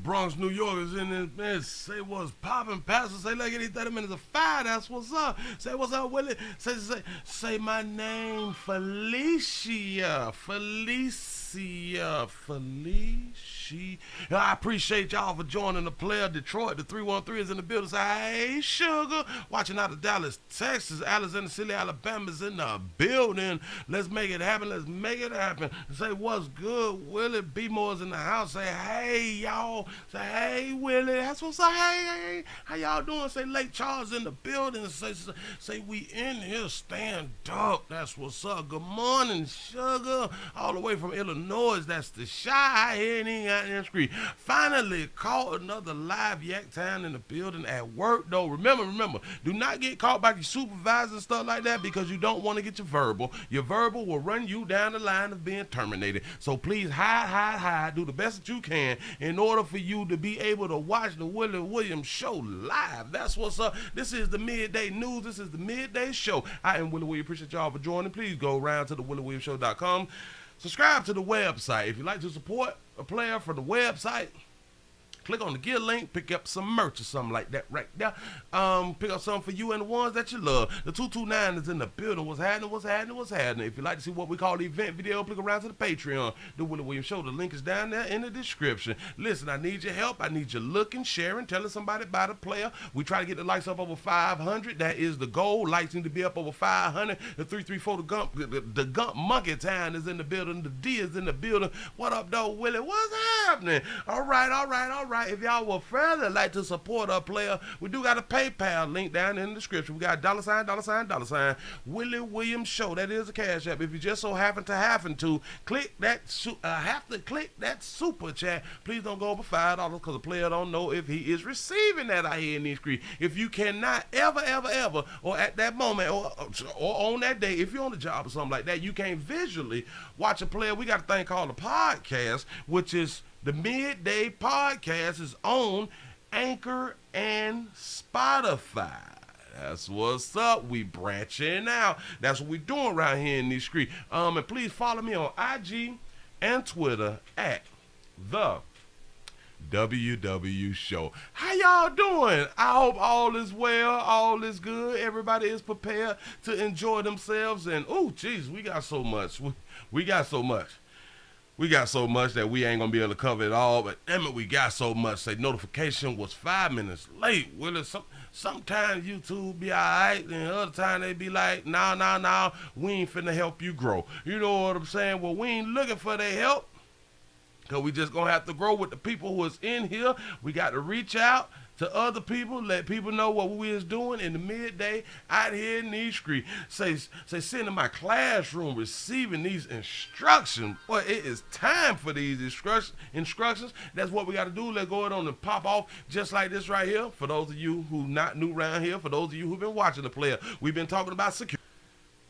Bronx, New York is in this man. Say what's poppin', Pastor. Say like any 30 minutes of fire. That's what's up. Say what's up, Willie. Say my name, Felicia. I appreciate y'all for joining the player. Detroit, the 313 is in the building. Say, hey, sugar. Watching out of Dallas, Texas. Alexander City, Alabama's in the building. Let's make it happen. Let's make it happen. Say, what's good, Willie? B-More's in the house. Say, hey, y'all. Say, hey, Willie. That's what's up. Hey. How y'all doing? Say, Lake Charles in the building. Say, we in here. Stand up. That's what's up. Good morning, sugar. All the way from Illinois. That's the Shy here and ain't got in the street. Finally caught another live yak town in the building at work though. Remember, do not get caught by your supervisor and stuff like that because you don't want to get your verbal. Your verbal will run you down the line of being terminated. So please hide. Do the best that you can in order for you to be able to watch the Willie Williams show live. That's what's up. This is the midday news. This is the midday show. I am Willie Williams. Appreciate y'all for joining. Please go around to the WillieWilliamsShow.com. Subscribe to the website. If you'd like to support a player for the website, click on the gear link, pick up some merch or something like that right there. Pick up something for you and the ones that you love. The 229 is in the building. What's happening? If you'd like to see what we call the event video, click around to the Patreon, the Willie Williams Show. The link is down there in the description. Listen, I need your help. I need your looking, sharing, telling somebody about a player. We try to get the likes up over 500. That is the goal. Likes need to be up over 500. The 334, the Gump Monkey Town is in the building. The D is in the building. What up, though, Willie? What's happening? All right. If y'all would further like to support our player, we do got a PayPal link down in the description. We got $, Willie Williams Show. That is a cash app. If you just so happen to click that, click that super chat. Please don't go over $5 because the player don't know if he is receiving that out here in these streets. If you cannot ever, or at that moment, or on that day, if you're on the job or something like that, you can't visually watch a player. We got a thing called a podcast, which is the Midday Podcast is on Anchor and Spotify. That's what's up. We branching out. That's what we doing around here in these streets. And please follow me on IG and Twitter at the WW Show. How y'all doing? I hope all is well, all is good. Everybody is prepared to enjoy themselves. And oh, geez, we got so much. We got so much. We got so much that we ain't gonna be able to cover it all, but damn it, we got so much. Say notification was 5 minutes late. Willie, sometimes YouTube be all right, and other time they be like, nah, we ain't finna help you grow. You know what I'm saying? Well, we ain't looking for their help, because we just gonna have to grow with the people who is in here. We got to reach out to other people, let people know what we is doing in the midday out here in these streets. Say sitting in my classroom receiving these instructions. Boy, it is time for these instructions. That's what we got to do. Let's go on and pop off just like this right here. For those of you who not new around here, for those of you who've been watching the player, we've been talking about security.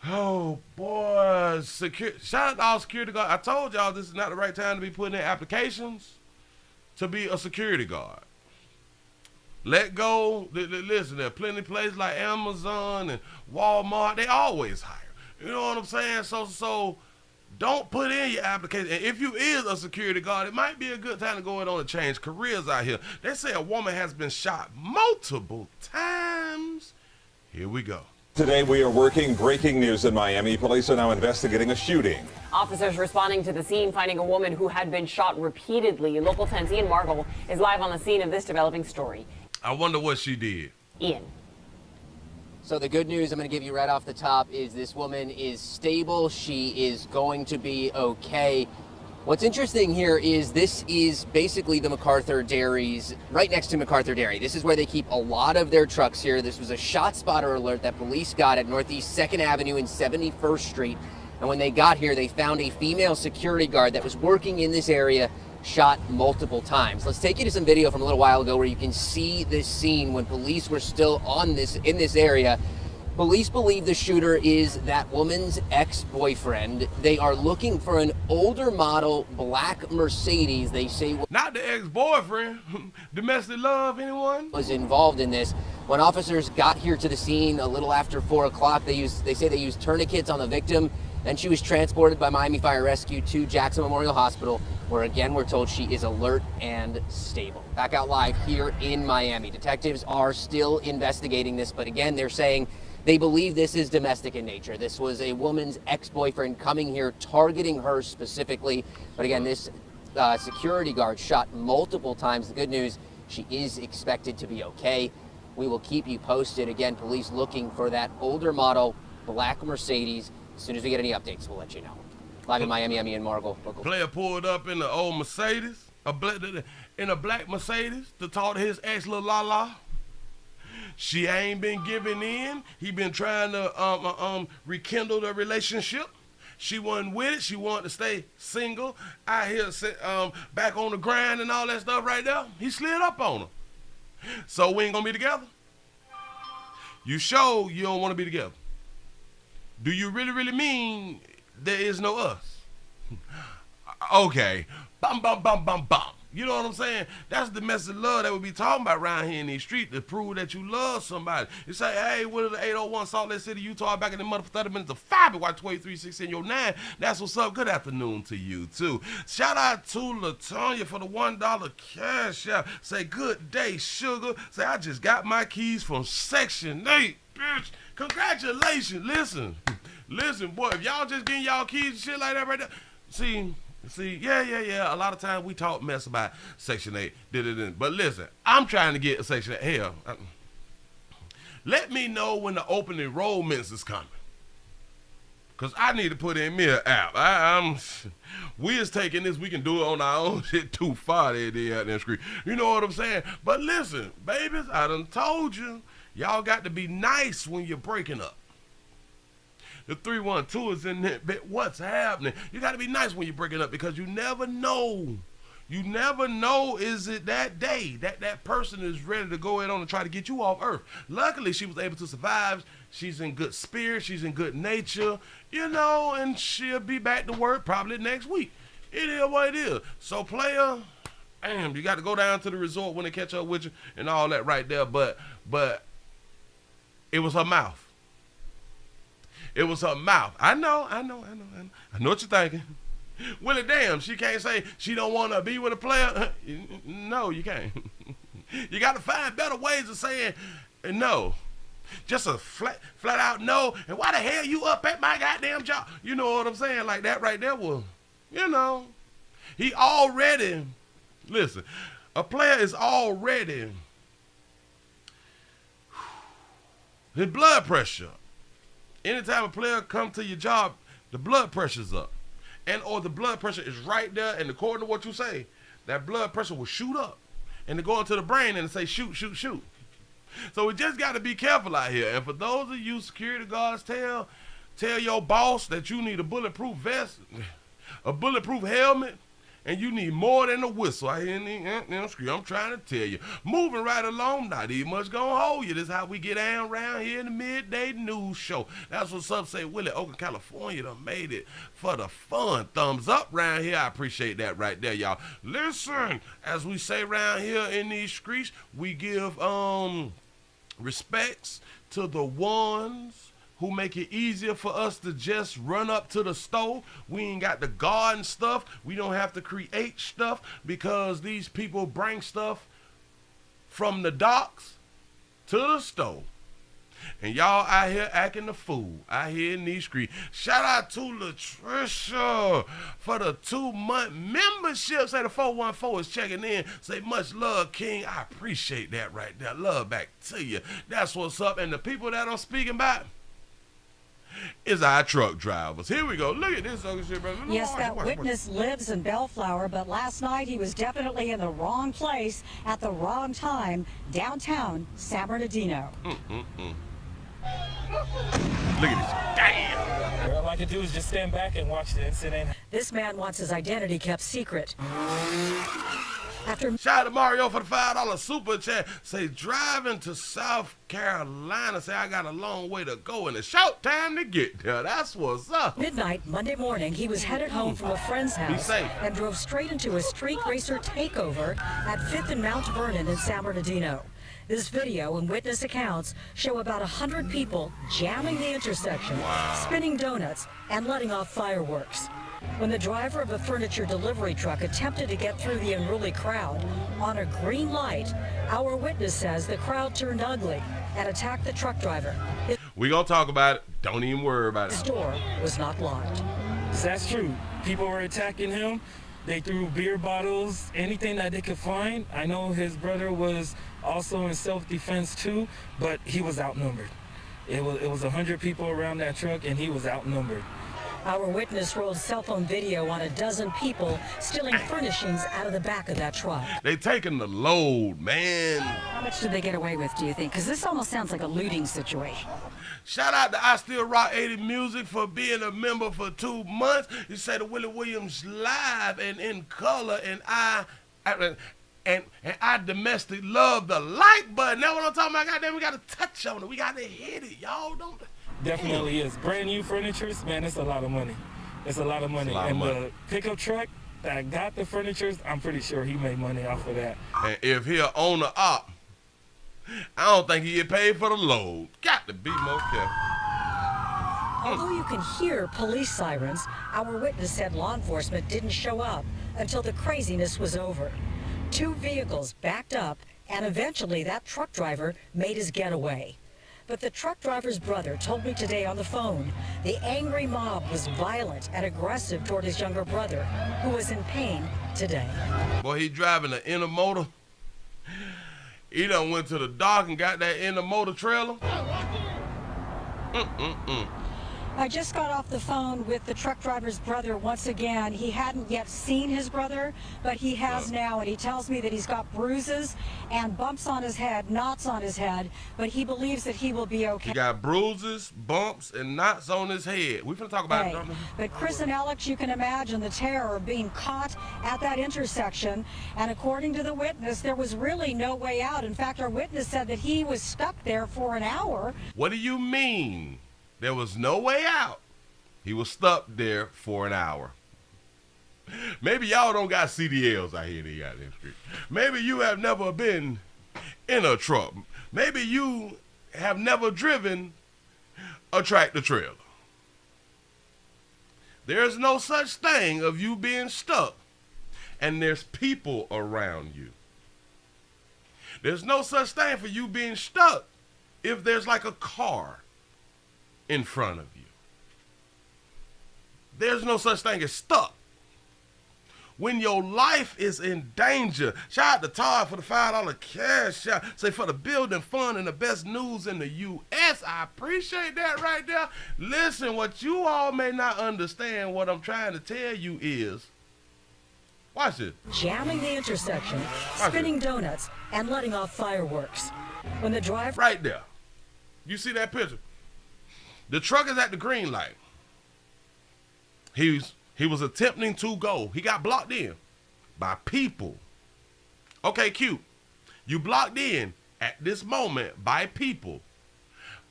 Oh boy, shout out to all security guards. I told y'all this is not the right time to be putting in applications to be a security guard. Let go. Listen, there are plenty of places like Amazon and Walmart. They always hire. You know what I'm saying? So don't put in your application. And if you is a security guard, it might be a good time to go in on and change careers out here. They say a woman has been shot multiple times. Here we go. Today we are working breaking news in Miami. Police are now investigating a shooting. Officers responding to the scene, finding a woman who had been shot repeatedly. Local 10's Ian Margle is live on the scene of this developing story. I wonder what she did. Ian. So the good news I'm going to give you right off the top is this woman is stable. She is going to be okay. What's interesting here is this is basically the MacArthur Dairies, right next to MacArthur Dairy. This is where they keep a lot of their trucks here. This was a shot spotter alert that police got at Northeast 2nd Avenue and 71st Street. And when they got here, they found a female security guard that was working in this area, shot multiple times. Let's take you to some video from a little while ago where you can see this scene when police were still in this area. Police believe the shooter is that woman's ex-boyfriend. They are looking for an older model black Mercedes. They say not the ex-boyfriend. Domestic love, anyone? Was involved in this. When officers got here to the scene a little after 4 o'clock, they say they used tourniquets on the victim. Then she was transported by Miami Fire Rescue to Jackson Memorial Hospital, where again we're told she is alert and stable. Back out live here in Miami. Detectives are still investigating this, but again, they're saying they believe this is domestic in nature. This was a woman's ex-boyfriend coming here, targeting her specifically. But again, this security guard shot multiple times. The good news, she is expected to be okay. We will keep you posted. Again, police looking for that older model black Mercedes. As soon as we get any updates, we'll let you know. Live in Miami, Emmy and Margot. Player pulled up in the old Mercedes, in a black Mercedes, to talk to his ex little la. She ain't been giving in. He been trying to rekindle the relationship. She wasn't with it. She wanted to stay single. Out here, back on the grind and all that stuff right there. He slid up on her. So we ain't gonna be together? You sure you don't want to be together? Do you really mean there is no us? Okay. Bum, bum, bum, bum, bum. You know what I'm saying? That's the message of love that we be talking about around here in these streets, to prove that you love somebody. You say, hey, what is the 801 Salt Lake City, Utah, back in the month for 30 minutes of 5 and watch 23.6 in your 9. That's what's up. Good afternoon to you, too. Shout out to LaTonya for the $1 cash out. Say, good day, sugar. Say, I just got my keys from Section 8, bitch. Congratulations. Listen, boy, if y'all just getting y'all keys and shit like that right there, See, yeah. A lot of times we talk mess about Section 8. But listen, I'm trying to get a Section 8. Hell, let me know when the open enrollments is coming. Because I need to put in me an app. We is taking this. We can do it on our own shit too far. They out there screen. You know what I'm saying? But listen, babies, I done told you. Y'all got to be nice when you're breaking up. The 312 is in there. What's happening? You got to be nice when you're breaking up, because you never know. You never know, is it that day that person is ready to go ahead on and try to get you off earth. Luckily, she was able to survive. She's in good spirit. She's in good nature, and she'll be back to work probably next week. It is what it is. So, player, damn, you got to go down to the resort when they catch up with you and all that right there. But it was her mouth. It was her mouth. I know what you're thinking. Willie, damn, she can't say she don't want to be with a player. No, you can't. You got to find better ways of saying no. Just a flat out no. And why the hell you up at my goddamn job? You know what I'm saying? Like that right there will, he already, listen, a player is already, his blood pressure. Anytime a player come to your job, the blood pressure's up. Or the blood pressure is right there, and according to what you say, that blood pressure will shoot up. And to go into the brain and say, shoot. So we just got to be careful out here. And for those of you security guards, tell your boss that you need a bulletproof vest, a bulletproof helmet, and you need more than a whistle. I'm trying to tell you. Moving right along, not even much gonna hold you. This is how we get down around here in the midday news show. That's what's up. Say, Willie, Oakland, California done made it for the fun. Thumbs up around here. I appreciate that right there, y'all. Listen, as we say around here in these streets, we give respects to the ones who make it easier for us to just run up to the store. We ain't got the garden stuff. We don't have to create stuff, because these people bring stuff from the docks to the store. And y'all out here acting the fool out here in these streets. Shout out to Latricia for the 2-month membership. Say the 414 is checking in. Say much love, King. I appreciate that right there. Love back to you. That's what's up. And the people that I'm speaking about is our truck drivers. Here we go. Look at this other shit, brother. Yes, that witness lives in Bellflower, but last night he was definitely in the wrong place at the wrong time, downtown San Bernardino. Look at this. Damn. All I could do is just stand back and watch the incident. This man wants his identity kept secret. Shout out to Mario for the $5 super chat. Say, driving to South Carolina. Say, I got a long way to go and a short time to get there. That's what's up. Midnight Monday morning, he was headed home from a friend's house and drove straight into a street racer takeover at 5th and Mount Vernon in San Bernardino. This video and witness accounts show about 100 people jamming the intersection, spinning donuts, and letting off fireworks. When the driver of a furniture delivery truck attempted to get through the unruly crowd on a green light, our witness says the crowd turned ugly and attacked the truck driver. We gonna talk about it. Don't even worry about His it. door was not locked. That's true. People were attacking him. They threw beer bottles, anything that they could find. I know his brother was also in self-defense too, but he was outnumbered. It was 100 people around that truck, and he was outnumbered. Our witness rolled cell phone video on a dozen people stealing furnishings out of the back of that truck. They taking the load, man. How much did they get away with, do you think? Because this almost sounds like a looting situation. Shout out to I Still Rock 80 Music for being a member for 2 months. You say the Willie Williams live and in color, and I domestic love the like button. That's what I'm talking about. Goddamn, we gotta touch on it. We gotta hit it, y'all. Don't. Definitely is. Brand new furnitures, man, it's a lot of money. It's a lot of money. And the pickup truck that got the furnitures, I'm pretty sure he made money off of that. And if he a owner op, I don't think he get paid for the load. Got to be more careful. Although you can hear police sirens, our witness said law enforcement didn't show up until the craziness was over. 2 vehicles backed up, and eventually that truck driver made his getaway. But the truck driver's brother told me today on the phone the angry mob was violent and aggressive toward his younger brother, who was in pain today. Boy, he driving an intermotor. He done went to the dock and got that intermotor trailer. I just got off the phone with the truck driver's brother once again. He hadn't yet seen his brother, but he has now, and he tells me that he's got bruises and bumps on his head, knots on his head, but he believes that he will be okay. He got bruises, bumps, and knots on his head. We finna talk about it, don't we? But Chris and Alex, you can imagine the terror of being caught at that intersection, and according to the witness, there was really no way out. In fact, our witness said that he was stuck there for an hour. What do you mean? There was no way out. He was stuck there for an hour. Maybe y'all don't got CDLs out here in the goddamn street. Maybe you have never been in a truck. Maybe you have never driven a tractor trailer. There's no such thing of you being stuck and there's people around you. There's no such thing for you being stuck if there's like a car in front of you. There's no such thing as stuck. When your life is in danger, shout out to Todd for the $5 cash out. Say for the building fund and the best news in the U.S. I appreciate that right there. Listen, what you all may not understand, what I'm trying to tell you is, watch it. Jamming the intersection, spinning donuts, and letting off fireworks. When the driver... Right there. You see that picture? The truck is at the green light. He was attempting to go. He got blocked in by people. Okay, cute. You blocked in at this moment by people.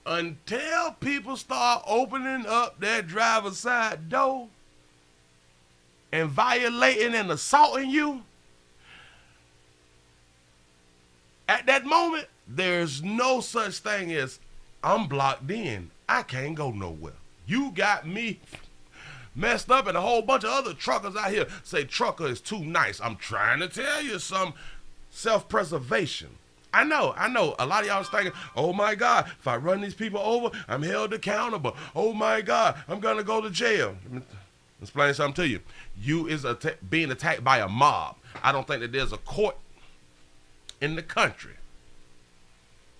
Until people start opening up their driver's side door and violating and assaulting you, at that moment, there's no such thing as I'm blocked in. I can't go nowhere. You got me messed up, and a whole bunch of other truckers out here say trucker is too nice. I'm trying to tell you some self-preservation. I know. A lot of y'all is thinking, oh my God, if I run these people over, I'm held accountable. Oh my God, I'm gonna go to jail. Let me explain something to you. You is being attacked by a mob. I don't think that there's a court in the country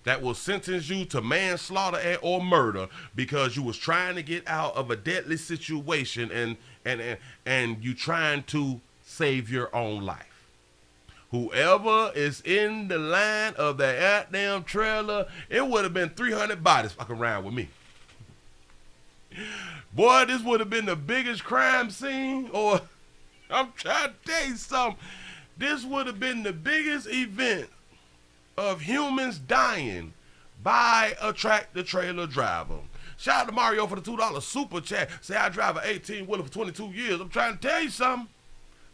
that will sentence you to manslaughter or murder because you was trying to get out of a deadly situation and you trying to save your own life. Whoever is in the line of that goddamn trailer, it would have been 300 bodies fucking around with me. Boy, this would have been the biggest crime scene, or I'm trying to tell you something. This would have been the biggest event of humans dying by a tractor trailer driver. Shout out to Mario for the $2 super chat. Say I drive an 18-wheeler for 22 years. I'm trying to tell you something.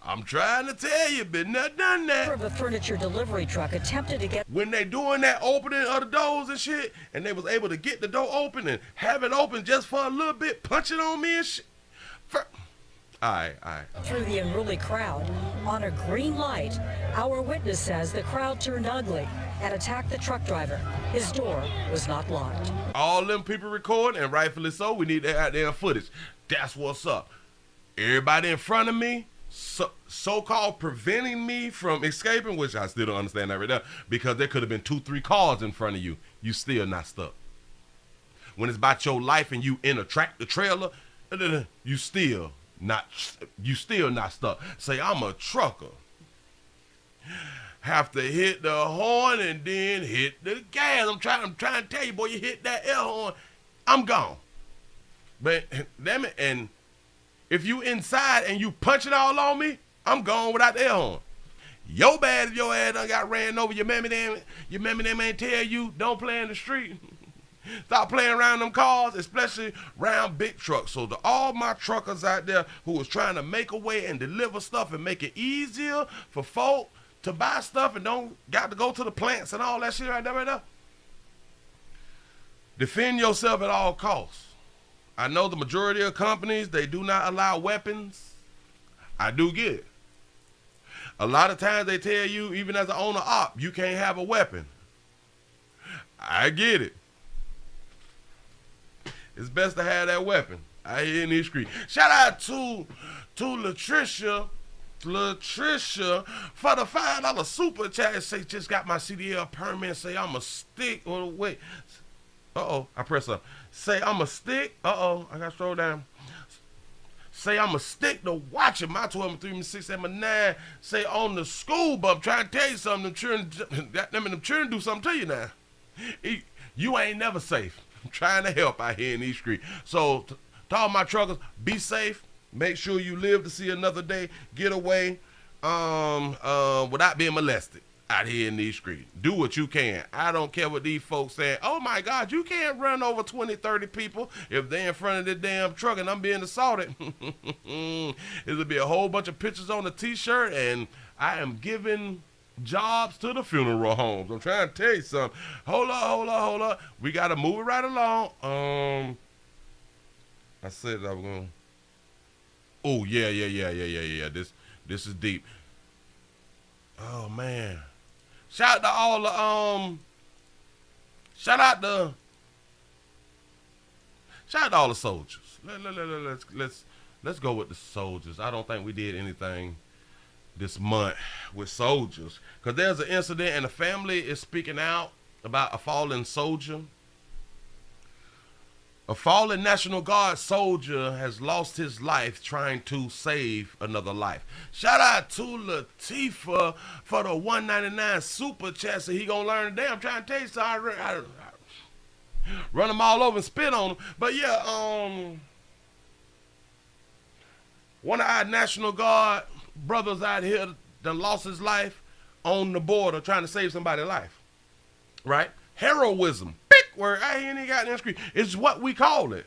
I'm trying to tell you, been there, done that. Of a furniture delivery truck attempted to get... When they doing that opening of the doors and shit, and they was able to get the door open and have it open just for a little bit, punching on me and shit. All right. Through the unruly crowd on a green light. Our witness says the crowd turned ugly and attacked the truck driver. His door was not locked. All them people recording, and rightfully so, we need that out there footage. That's what's up. Everybody in front of me, so-called preventing me from escaping, which I still don't understand that right now, because there could have been 2-3 cars in front of you. You still not stuck. When it's about your life and you in a tractor trailer, you still not stuck. Say, I'm a trucker. Have to hit the horn and then hit the gas. I'm trying to tell you, boy, you hit that air horn, I'm gone. But damn it, and if you inside and you punch it all on me, I'm gone without the air horn. Yo bad if your ass done got ran over. Your mammy them ain't tell you don't play in the street. Stop playing around them cars, especially around big trucks. So to all my truckers out there who was trying to make a way and deliver stuff and make it easier for folk to buy stuff and don't got to go to the plants and all that shit right there. Defend yourself at all costs. I know the majority of companies, they do not allow weapons. I do get it. A lot of times they tell you, even as an owner op, you can't have a weapon. I get it. It's best to have that weapon. I hear in these streets. Shout out to Latricia for the $5 super chat. Say, just got my CDL permit. Say, I'm a stick. Oh, wait. I press up. Say, I'm a stick. I got to scroll down. Say, I'm a stick to watch him. My 12, 3, 6, 7, 9. Say, on the school bus. I'm trying to tell you something. Them children do something to you now. You ain't never safe. I'm trying to help out here in these streets. So, to all my truckers, be safe. Make sure you live to see another day. Get away without being molested out here in these streets. Do what you can. I don't care what these folks saying. Oh, my God, you can't run over 20, 30 people if they're in front of this damn truck and I'm being assaulted. It'll be a whole bunch of pictures on the T-shirt, and I am giving jobs to the funeral homes. I'm trying to tell you something. Hold up. We got to move it right along. I said I was going to. Oh, yeah. This is deep. Oh, man. Shout out to all the shout out to all the soldiers. Let's go with the soldiers. I don't think we did anything this month with soldiers, because there's an incident and the family is speaking out about a fallen soldier. A fallen National Guard soldier has lost his life trying to save another life. Shout out to Latifah for the $1.99 super chat. So he gonna learn today. I'm trying to tell you, so I run them all over and spit on them. But yeah, one of our National Guard brothers out here done lost his life on the border trying to save somebody's life. Right? Heroism. Where I ain't even got that screen. It's what we call it.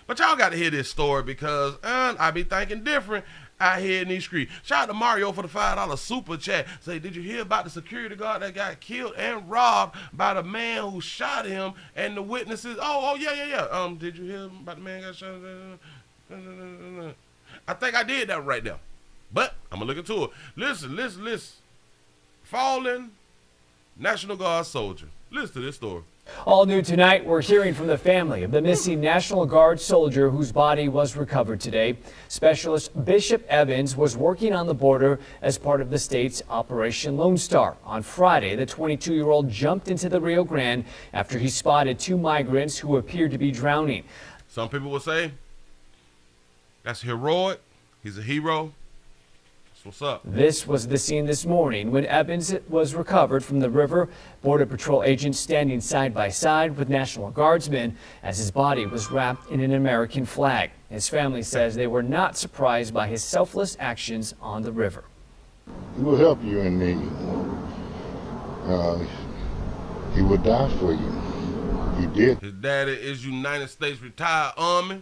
But y'all got to hear this story, because I be thinking different out here in these streets. Shout out to Mario for the $5 super chat. Say, did you hear about the security guard that got killed and robbed by the man who shot him and the witnesses? Oh yeah. Did you hear about the man got shot? I think I did that right now. But I'm gonna look into it. Listen. Fallen National Guard soldier. Listen to this story. All new tonight, we're hearing from the family of the missing National Guard soldier whose body was recovered today. Specialist Bishop Evans was working on the border as part of the state's Operation Lone Star. On Friday, the 22-year-old jumped into the Rio Grande after he spotted 2 migrants who appeared to be drowning. Some people will say that's heroic. He's a hero. What's up? This was the scene this morning when Evans was recovered from the river. Border Patrol agents standing side by side with National Guardsmen as his body was wrapped in an American flag. His family says they were not surprised by his selfless actions on the river. He will help you in need. He would die for you. He did. His daddy is United States retired Army.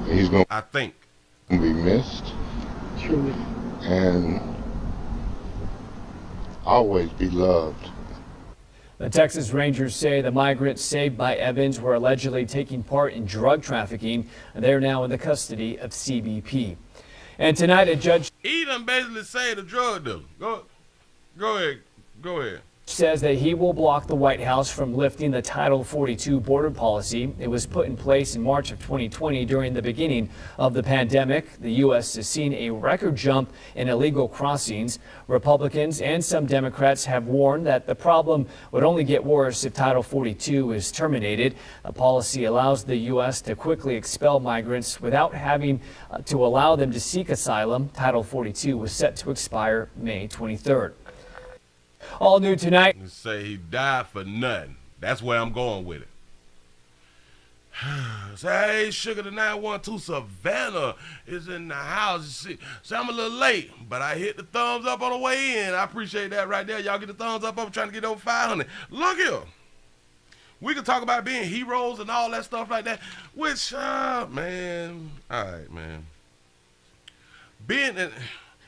He's going to be missed. Truly. And always be loved. The Texas Rangers say the migrants saved by Evans were allegedly taking part in drug trafficking. They're now in the custody of CBP. And tonight, a judge basically say the drug dealer. Go ahead. Says that he will block the White House from lifting the Title 42 border policy. It was put in place in March of 2020 during the beginning of the pandemic. The U.S. has seen a record jump in illegal crossings. Republicans and some Democrats have warned that the problem would only get worse if Title 42 is terminated. The policy allows the U.S. to quickly expel migrants without having to allow them to seek asylum. Title 42 was set to expire May 23rd. All new tonight. You say he died for nothing. That's where I'm going with it. Say, hey, Sugar, the 912 Savannah is in the house. You see, I'm a little late, but I hit the thumbs up on the way in. I appreciate that right there. Y'all get the thumbs up. I'm trying to get over 500. Look here. We can talk about being heroes and all that stuff like that, which, man, all right, man.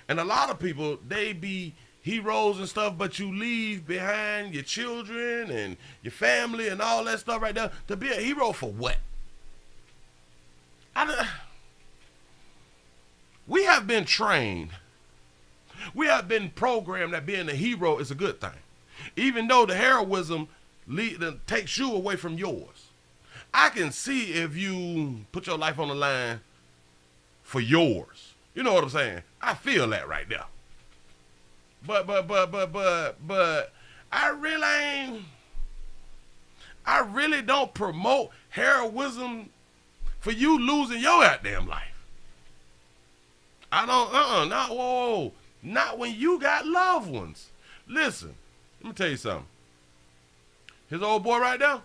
And a lot of people, they be heroes and stuff, but you leave behind your children and your family and all that stuff right there. To be a hero for what? We have been trained. We have been programmed that being a hero is a good thing. Even though the heroism takes you away from yours. I can see if you put your life on the line for yours. You know what I'm saying? I feel that right there. But I really don't promote heroism for you losing your goddamn life. I don't, not when you got loved ones. Listen, let me tell you something. His old boy right there.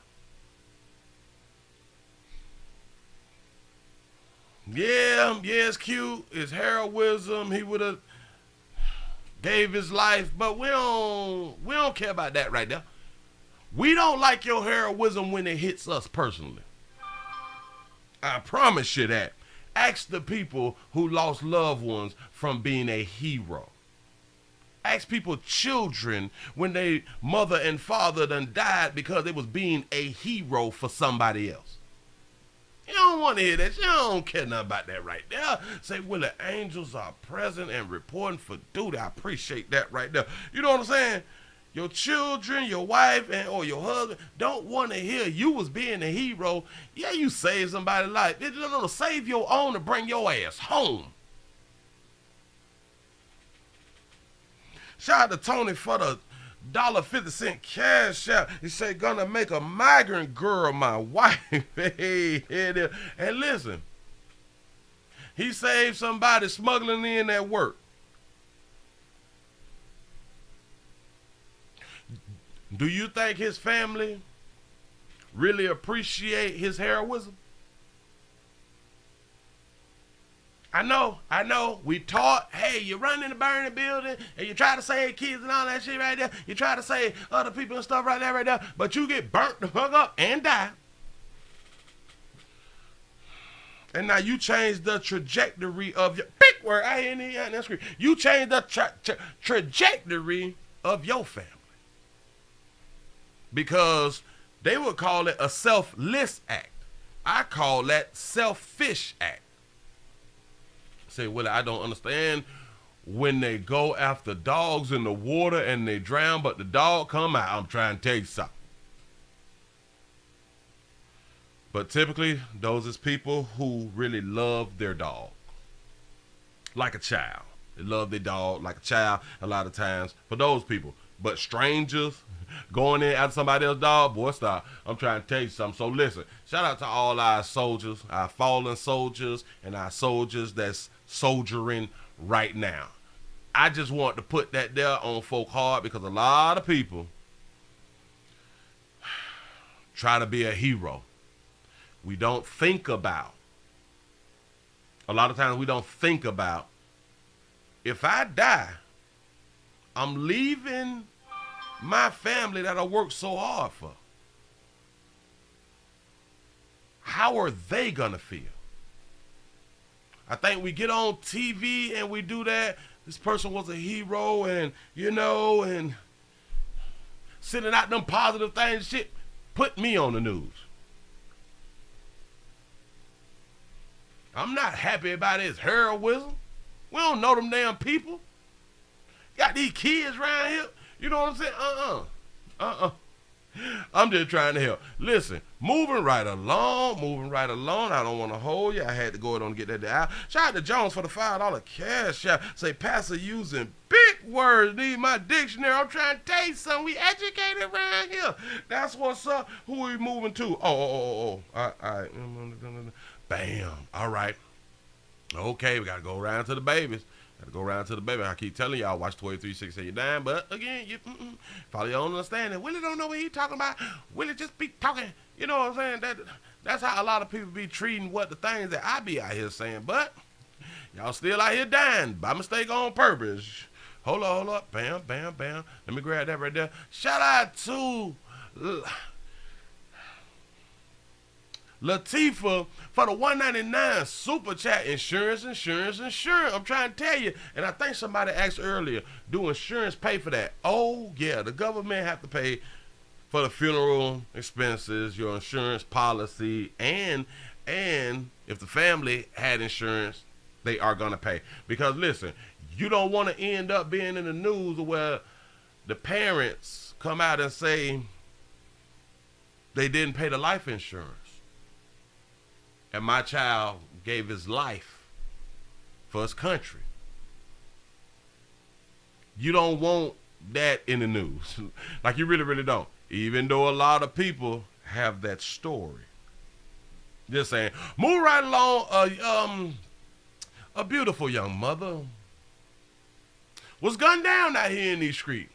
Yeah, it's cute. It's heroism. He would have gave his life, but we don't care about that right there. We don't like your heroism when it hits us personally. I promise you that. Ask the people who lost loved ones from being a hero. Ask people, children, when their mother and father done died because they was being a hero for somebody else. You don't want to hear that. You don't care nothing about that right there. Say, well, the angels are present and reporting for duty. I appreciate that right there. You know what I'm saying? Your children, your wife, or your husband don't want to hear you was being a hero. Yeah, you saved somebody's life. It's going to save your own to bring your ass home. Shout out to Tony for the $1.50 cash out. He said, gonna make a migrant girl my wife. Hey, and listen, he saved somebody smuggling in at work. Do you think his family really appreciate his heroism? I know. We taught, hey, you run in the burning building and you try to save kids and all that shit right there. You try to save other people and stuff right there. But you get burnt the fuck up and die. And now you change the trajectory of your big word. I ain't in that screen. You change the trajectory of your family. Because they would call it a selfless act. I call that selfish act. Say, well, I don't understand when they go after dogs in the water and they drown, but the dog come out. I'm trying to tell you something. But typically, those is people who really love their dog. Like a child. They love their dog like a child a lot of times for those people. But strangers going in after somebody else's dog, boy, stop. I'm trying to tell you something. So listen, shout out to all our soldiers, our fallen soldiers, and our soldiers that's soldiering right now. I just want to put that there on folk hard because a lot of people try to be a hero. We don't think about, a lot of times we don't think about, if I die, I'm leaving my family that I worked so hard for. How are they gonna feel? I think we get on TV and we do that. This person was a hero and, you know, and sending out them positive things and shit. Put me on the news. I'm not happy about his heroism. We don't know them damn people. Got these kids around here. You know what I'm saying? I'm just trying to help. Listen, moving right along. I don't want to hold you. I had to go ahead and get that out. Shout out to Jones for the $5 cash out. Say, Pastor using big words. Need my dictionary. I'm trying to tell you something. We educated around here. That's what's up. Who are we moving to? All right. Bam. All right. Okay, we got to go around to the babies. I keep telling y'all, watch 23-6 and you're dying. But again, you probably don't understand it. Willie don't know what he talking about. Willie just be talking. You know what I'm saying? That's how a lot of people be treating what the things that I be out here saying. But y'all still out here dying by mistake on purpose. Hold up. Bam. Let me grab that right there. Shout out to Latifah for the $1.99 super chat. Insurance. I'm trying to tell you, and I think somebody asked earlier, do insurance pay for that? Oh yeah, the government have to pay for the funeral expenses, your insurance policy, and if the family had insurance, they are gonna pay. Because listen, you don't want to end up being in the news where the parents come out and say they didn't pay the life insurance. And my child gave his life for his country. You don't want that in the news. Like you really don't. Even though a lot of people have that story. Just saying. Move right along. A beautiful young mother was gunned down out here in these streets.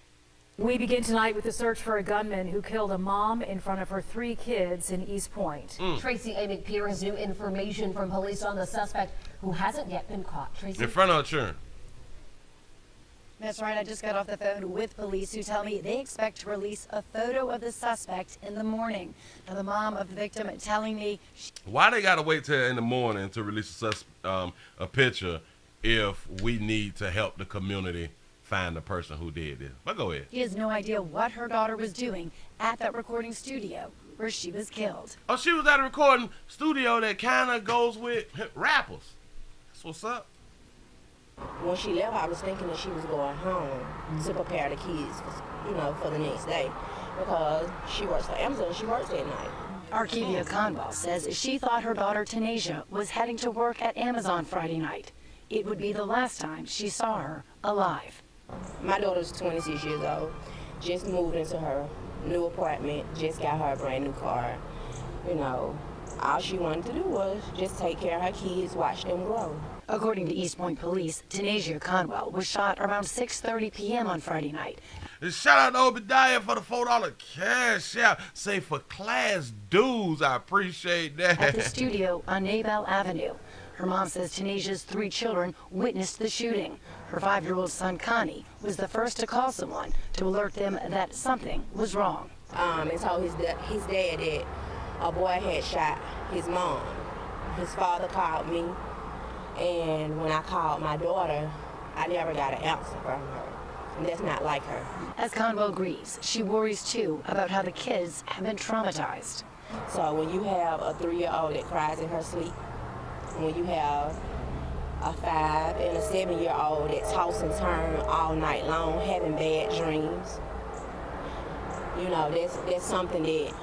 We begin tonight with the search for a gunman who killed a mom in front of her 3 kids in East Point. Tracy A. McPeer has new information from police on the suspect who hasn't yet been caught. Tracy? In front of her children. That's right. I just got off the phone with police who tell me they expect to release a photo of the suspect in the morning. Now, the mom of the victim telling me... Why they got to wait till in the morning to release a picture if we need to help the community find the person who did this? But go ahead. He has no idea what her daughter was doing at that recording studio where she was killed. Oh, she was at a recording studio that kind of goes with rappers. That's what's up. When she left, I was thinking that she was going home to prepare the kids, for the next day, because she works for Amazon. She works at night. Arcadia Conwell says she thought her daughter Tanasia was heading to work at Amazon Friday night. It would be the last time she saw her alive. My daughter's 26 years old, just moved into her new apartment, just got her a brand new car. All she wanted to do was just take care of her kids, watch them grow. According to East Point Police, Tanasia Conwell was shot around 6:30 p.m. on Friday night. Shout out to Obadiah for the $4 cash out. Say for class dudes, I appreciate that. At the studio on Nabel Avenue. Her mom says Tanasia's 3 children witnessed the shooting. Her 5-year-old son, Connie, was the first to call someone to alert them that something was wrong. And told his dad that a boy had shot his mom. His father called me, and when I called my daughter, I never got an answer from her. And that's not like her. As Conwell agrees, she worries too about how the kids have been traumatized. So when you have a 3-year-old that cries in her sleep, when you have a 5 and a 7-year-old that toss and turn all night long, having bad dreams, that's something that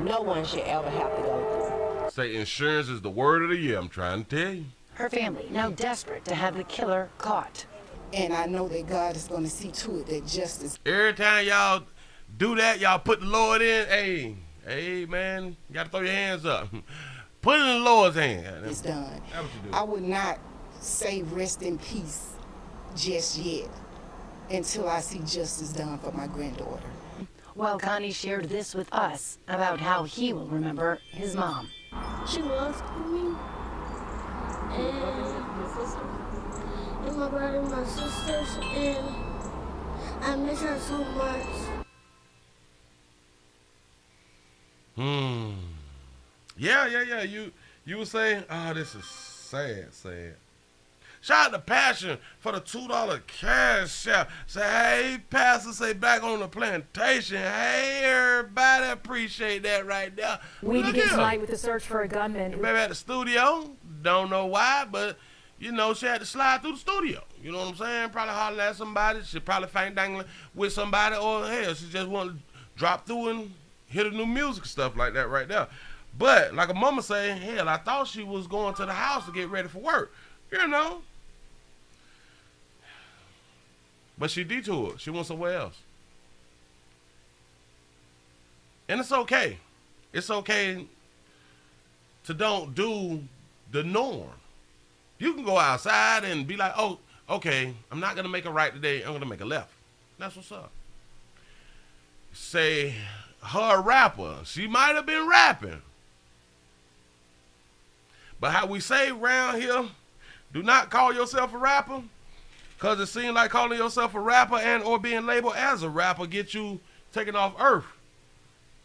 no one should ever have to go through. Say insurance is the word of the year, I'm trying to tell you. Her family now desperate to have the killer caught. And I know that God is going to see to it that justice. Every time y'all do that, y'all put the Lord in. Hey, man, you got to throw your hands up. Put it in the Lord's hand. It's done. That's what you do. I would not say rest in peace just yet until I see justice done for my granddaughter. While Connie shared this with us about how he will remember his mom. She loved me, and my brother and my sisters, and I miss her so much. Yeah. You were saying, oh, this is sad. Shout out to Passion for the $2 cash out. Say, hey, Pastor, say back on the plantation. Hey, everybody, appreciate that right there. We Look begin here. tonight with the search for a gunman. Your baby at the studio. Don't know why, but, you know, she had to slide through the studio. You know what I'm saying? Probably hollering at somebody. She probably faint dangling with somebody. Or, hell, she just wanted to drop through and hit a new music and stuff like that right there. But, like a mama saying, hell, I thought she was going to the house to get ready for work. You know. But she detoured. She went somewhere else. And it's okay. It's okay to don't do the norm. You can go outside and be like, oh, okay, I'm not going to make a right today. I'm going to make a left. That's what's up. Say, her a rapper. She might have been rapping. But how we say around here, do not call yourself a rapper, because it seems like calling yourself a rapper and or being labeled as a rapper get you taken off earth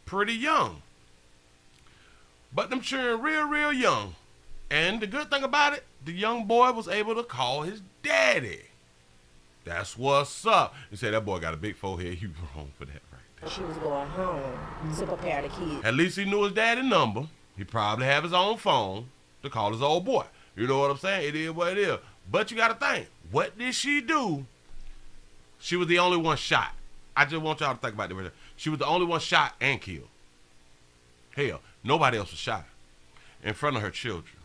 pretty young. But them children real young. And the good thing about it, the young boy was able to call his daddy. That's what's up. You say that boy got a big forehead. You wrong for that right there. She was going home to prepare the kids. At least he knew his daddy's number. He probably have his own phone to call his old boy. You know what I'm saying? It is what it is. But you got to think, what did she do? She was the only one shot. I just want y'all to think about it. She was the only one shot and killed. Hell, nobody else was shot in front of her children.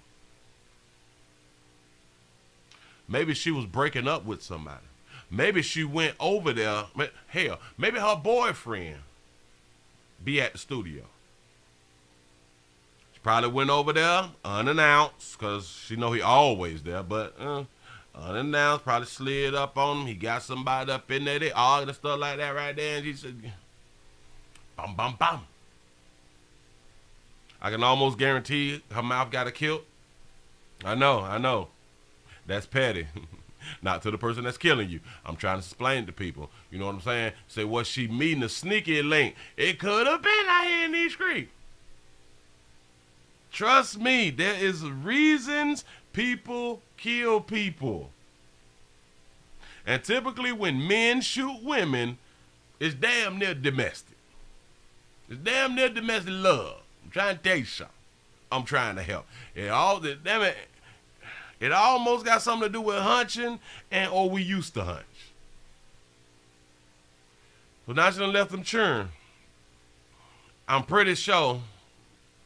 Maybe she was breaking up with somebody. Maybe she went over there. Hell, maybe her boyfriend be at the studio. She probably went over there unannounced, because she know he always there, but unannounced, probably slid up on him. He got somebody up in there. They argued and stuff like that right there, and she said, bum, bum, bum. I can almost guarantee her mouth got her killed. I know. That's petty. Not to the person that's killing you. I'm trying to explain to people. You know what I'm saying? Say, was she meeting a sneaky link? It could have been out here in these streets. Trust me, there is reasons people kill people. And typically when men shoot women, it's damn near domestic. It's damn near domestic love. I'm trying to tell you something. I'm trying to help. It almost got something to do with hunching or we used to hunch. So now she done left them churn. I'm pretty sure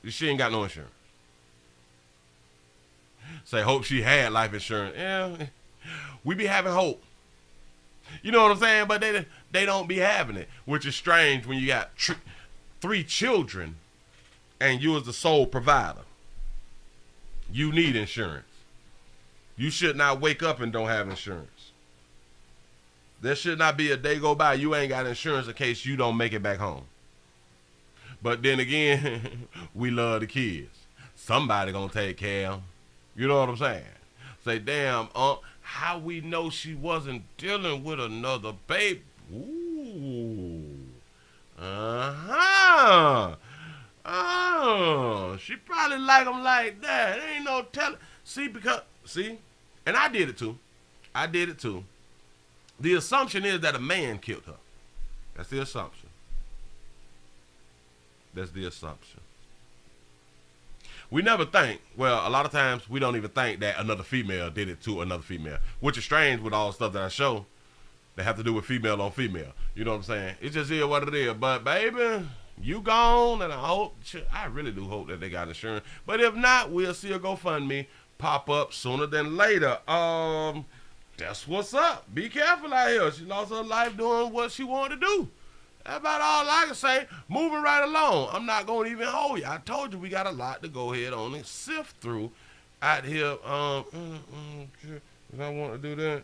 she ain't got no insurance. Say, hope she had life insurance. Yeah, we be having hope. You know what I'm saying? But they don't be having it, which is strange when you got 3 children and you as the sole provider. You need insurance. You should not wake up and don't have insurance. There should not be a day go by you ain't got insurance in case you don't make it back home. But then again, we love the kids. Somebody gonna take care of them. You know what I'm saying? Say, damn, how we know she wasn't dealing with another baby? Ooh. Oh, she probably like him like that. Ain't no telling. See, and I did it too. The assumption is that a man killed her. That's the assumption. We never think, well, a lot of times we don't even think that another female did it to another female, which is strange with all the stuff that I show that have to do with female on female. You know what I'm saying? It just is what it is. But baby, you gone, and I really do hope that they got insurance. But if not, we'll see a GoFundMe pop up sooner than later. That's what's up. Be careful out here. She lost her life doing what she wanted to do. That's about all I can say. Moving right along. I'm not going to even hold you. I told you we got a lot to go ahead on and sift through out here. If I want to do that.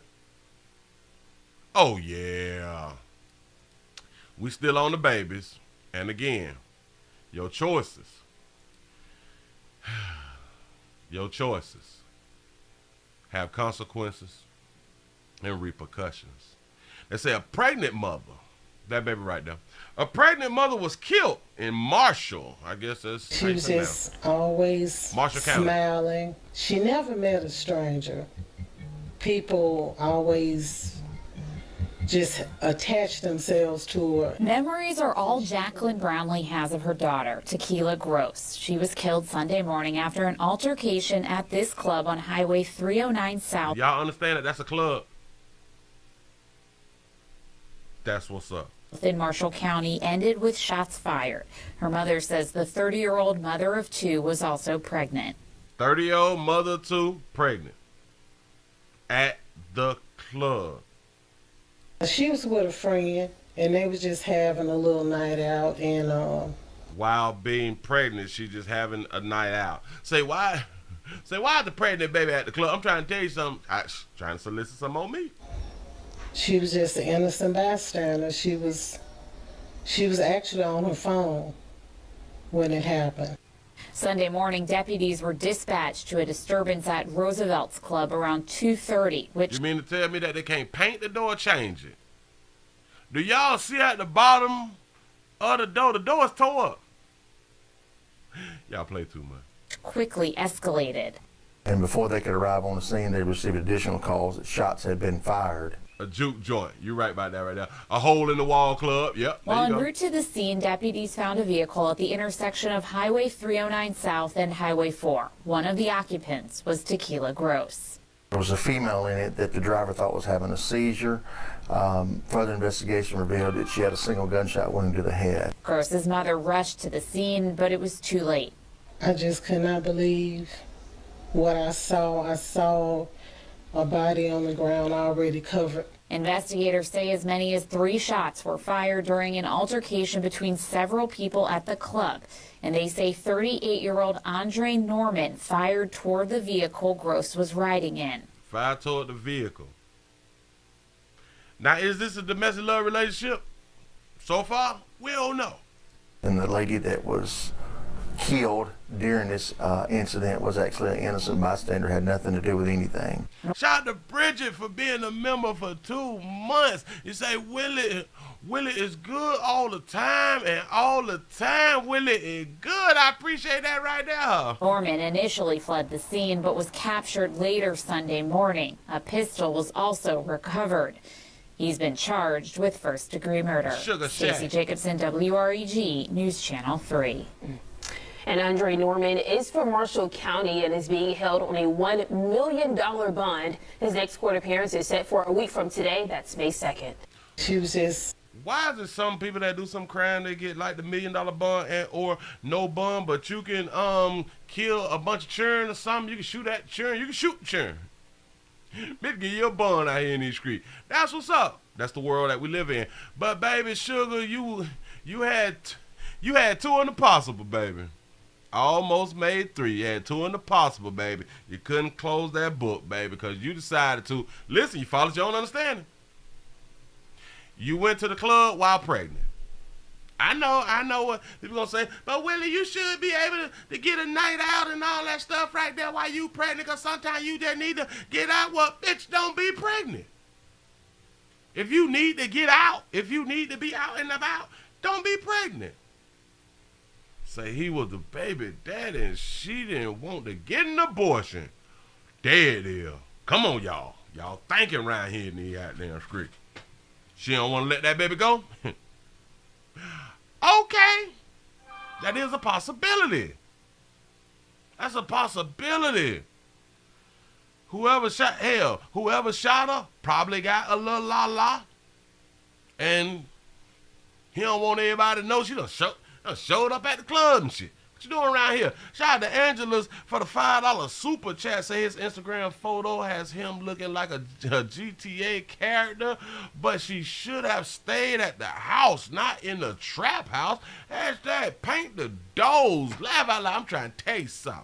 Oh, yeah. We still on the babies. And again, your choices. Your choices have consequences and repercussions. They say a pregnant mother, that baby right there, a pregnant mother was killed in Marshall. I guess that's she was just always Marshall County. Smiling. She never met a stranger. people always just attach themselves to her. Memories are all Jacqueline Brownlee has of her daughter, Tequila Gross. She was killed Sunday morning after an altercation at this club on Highway 309 South. Y'all understand that that's a club? That's what's up. In Marshall County ended with shots fired. Her mother says the 30-year-old mother of two was also pregnant. 30-year-old mother of two pregnant at the club. She was with a friend, and they was just having a little night out, and while being pregnant, she just having a night out. Say why the pregnant baby at the club? I'm trying to tell you something. Trying to solicit some on me. She was just an innocent bystander. She was actually on her phone when it happened. Sunday morning, deputies were dispatched to a disturbance at Roosevelt's Club around 2:30, which... You mean to tell me that they can't paint the door, change it? Do y'all see at the bottom of the door? The door's tore up. Y'all play too much. Quickly escalated. And before they could arrive on the scene, they received additional calls that shots had been fired. A juke joint. You're right about that right there. A hole in the wall club. Yep. While en route to the scene, deputies found a vehicle at the intersection of Highway 309 South and Highway 4. One of the occupants was Tequila Gross. There was a female in it that the driver thought was having a seizure. Further investigation revealed that she had a single gunshot wound to the head. Gross's mother rushed to the scene, but it was too late. I just could not believe what I saw. I saw a body on the ground already covered. Investigators say as many as 3 shots were fired during an altercation between several people at the club. And they say 38-year-old Andre Norman fired toward the vehicle Gross was riding in. Fired toward the vehicle. Now, is this a domestic love relationship? So far, we don't know. And the lady that was killed during this incident was actually an innocent bystander, had nothing to do with anything. Shout out to Bridget for being a member for 2 months. You say Willie is good all the time, and all the time Willie is good. I appreciate that right there. Norman initially fled the scene but was captured later Sunday morning. A pistol was also recovered. He's been charged with first-degree murder. Stacey Jacobson, WREG News Channel 3. And Andre Norman is from Marshall County and is being held on a $1 million bond. His next court appearance is set for a week from today. That's May 2nd. She was just... Why is it some people that do some crime, they get like the $1 million bond or no bond, but you can kill a bunch of children or something, you can shoot at children, you can shoot children. Bitch, give you a bond out here in these streets. That's what's up. That's the world that we live in. But baby, Sugar, you had 2 in the possible, baby. Almost made 3. You had 2 in the possible, baby. You couldn't close that book, baby, because you decided to. Listen, you followed your own understanding. You went to the club while pregnant. I know what people gonna say, but Willie, you should be able to get a night out and all that stuff right there while you pregnant, because sometimes you just need to get out. Well, bitch, don't be pregnant. If you need to get out, if you need to be out and about, don't be pregnant. Say he was the baby daddy and she didn't want to get an abortion. There it is. Come on, y'all. Y'all thinking around here in the goddamn street. She don't want to let that baby go? Okay. That is a possibility. That's a possibility. Whoever shot her probably got a little la-la. And he don't want everybody to know she done showed up at the club and shit. What you doing around here? Shout out to Angela's for the $5 super chat. Say his Instagram photo has him looking like a GTA character, but she should have stayed at the house, not in the trap house. Hashtag paint the doors. Laugh out loud. I'm trying to tell you something.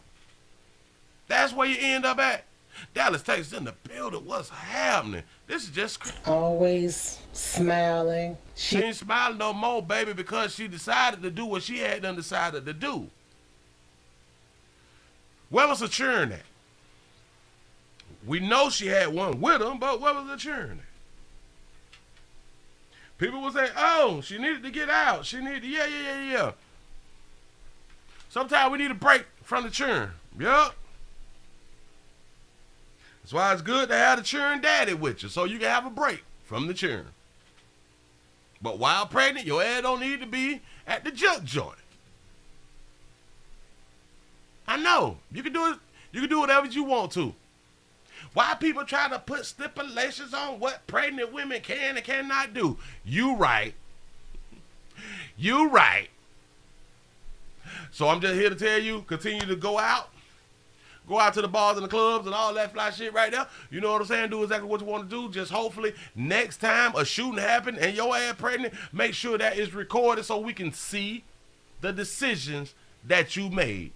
That's where you end up at. Dallas, Texas in the building. What's happening? This is just crazy. Always smiling. She ain't smiling no more, baby, because she decided to do what she had done decided to do. Where was the churn at? We know she had one with him, but where was the churn at? People will say, oh, she needed to get out. She needed to, yeah. Sometimes we need a break from the churn. Yup. That's why it's good to have the churn daddy with you, so you can have a break from the churn. But while pregnant, your ass don't need to be at the junk joint. I know. You can do it. You can do whatever you want to. Why people try to put stipulations on what pregnant women can and cannot do? You right. You right. So I'm just here to tell you, continue to go out. Go out to the bars and the clubs and all that fly shit right there. You know what I'm saying? Do exactly what you want to do. Just hopefully next time a shooting happened and your ass pregnant, make sure that is recorded so we can see the decisions that you made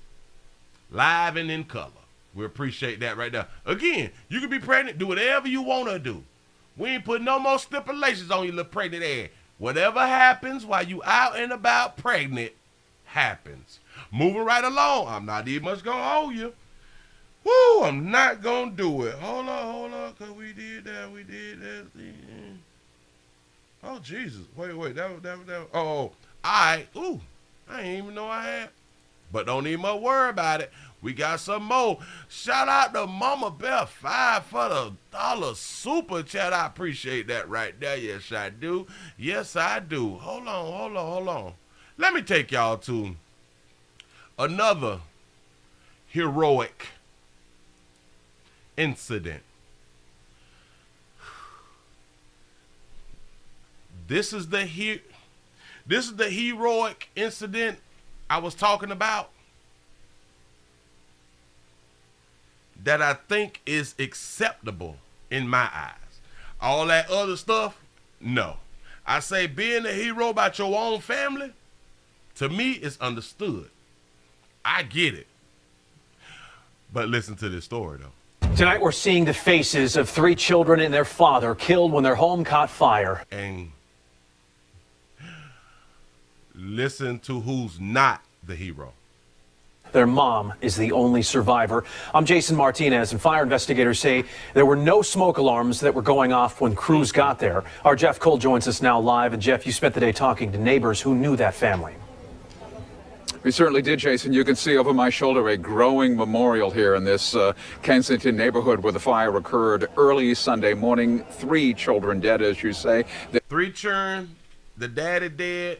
live and in color. We appreciate that right there. Again, you can be pregnant, do whatever you want to do. We ain't putting no more stipulations on your little pregnant ass. Whatever happens while you out and about pregnant happens. Moving right along. I'm not even much going to hold you. Woo, I'm not going to do it. Hold on, because we did that. Oh, Jesus. Wait. That. Oh, all right. Ooh, I ain't even know I had. But don't even much worry about it. We got some more. Shout out to Mama Bear 5 for the $1 super chat. I appreciate that right there. Yes, I do. Yes, I do. Hold on. Let me take y'all to another heroic incident. This is the heroic incident I was talking about that I think is acceptable in my eyes. All that other stuff, no. I say being a hero about your own family, to me, is understood. I get it. But listen to this story, though. Tonight, we're seeing the faces of 3 children and their father killed when their home caught fire. And listen to who's not the hero. Their mom is the only survivor. I'm Jason Martinez, and fire investigators say there were no smoke alarms that were going off when crews got there. Our Jeff Cole joins us now live. And Jeff, you spent the day talking to neighbors who knew that family. We certainly did, Jason. You can see over my shoulder a growing memorial here in this Kensington neighborhood where the fire occurred early Sunday morning. 3 children dead, as you say. 3 children, the daddy dead,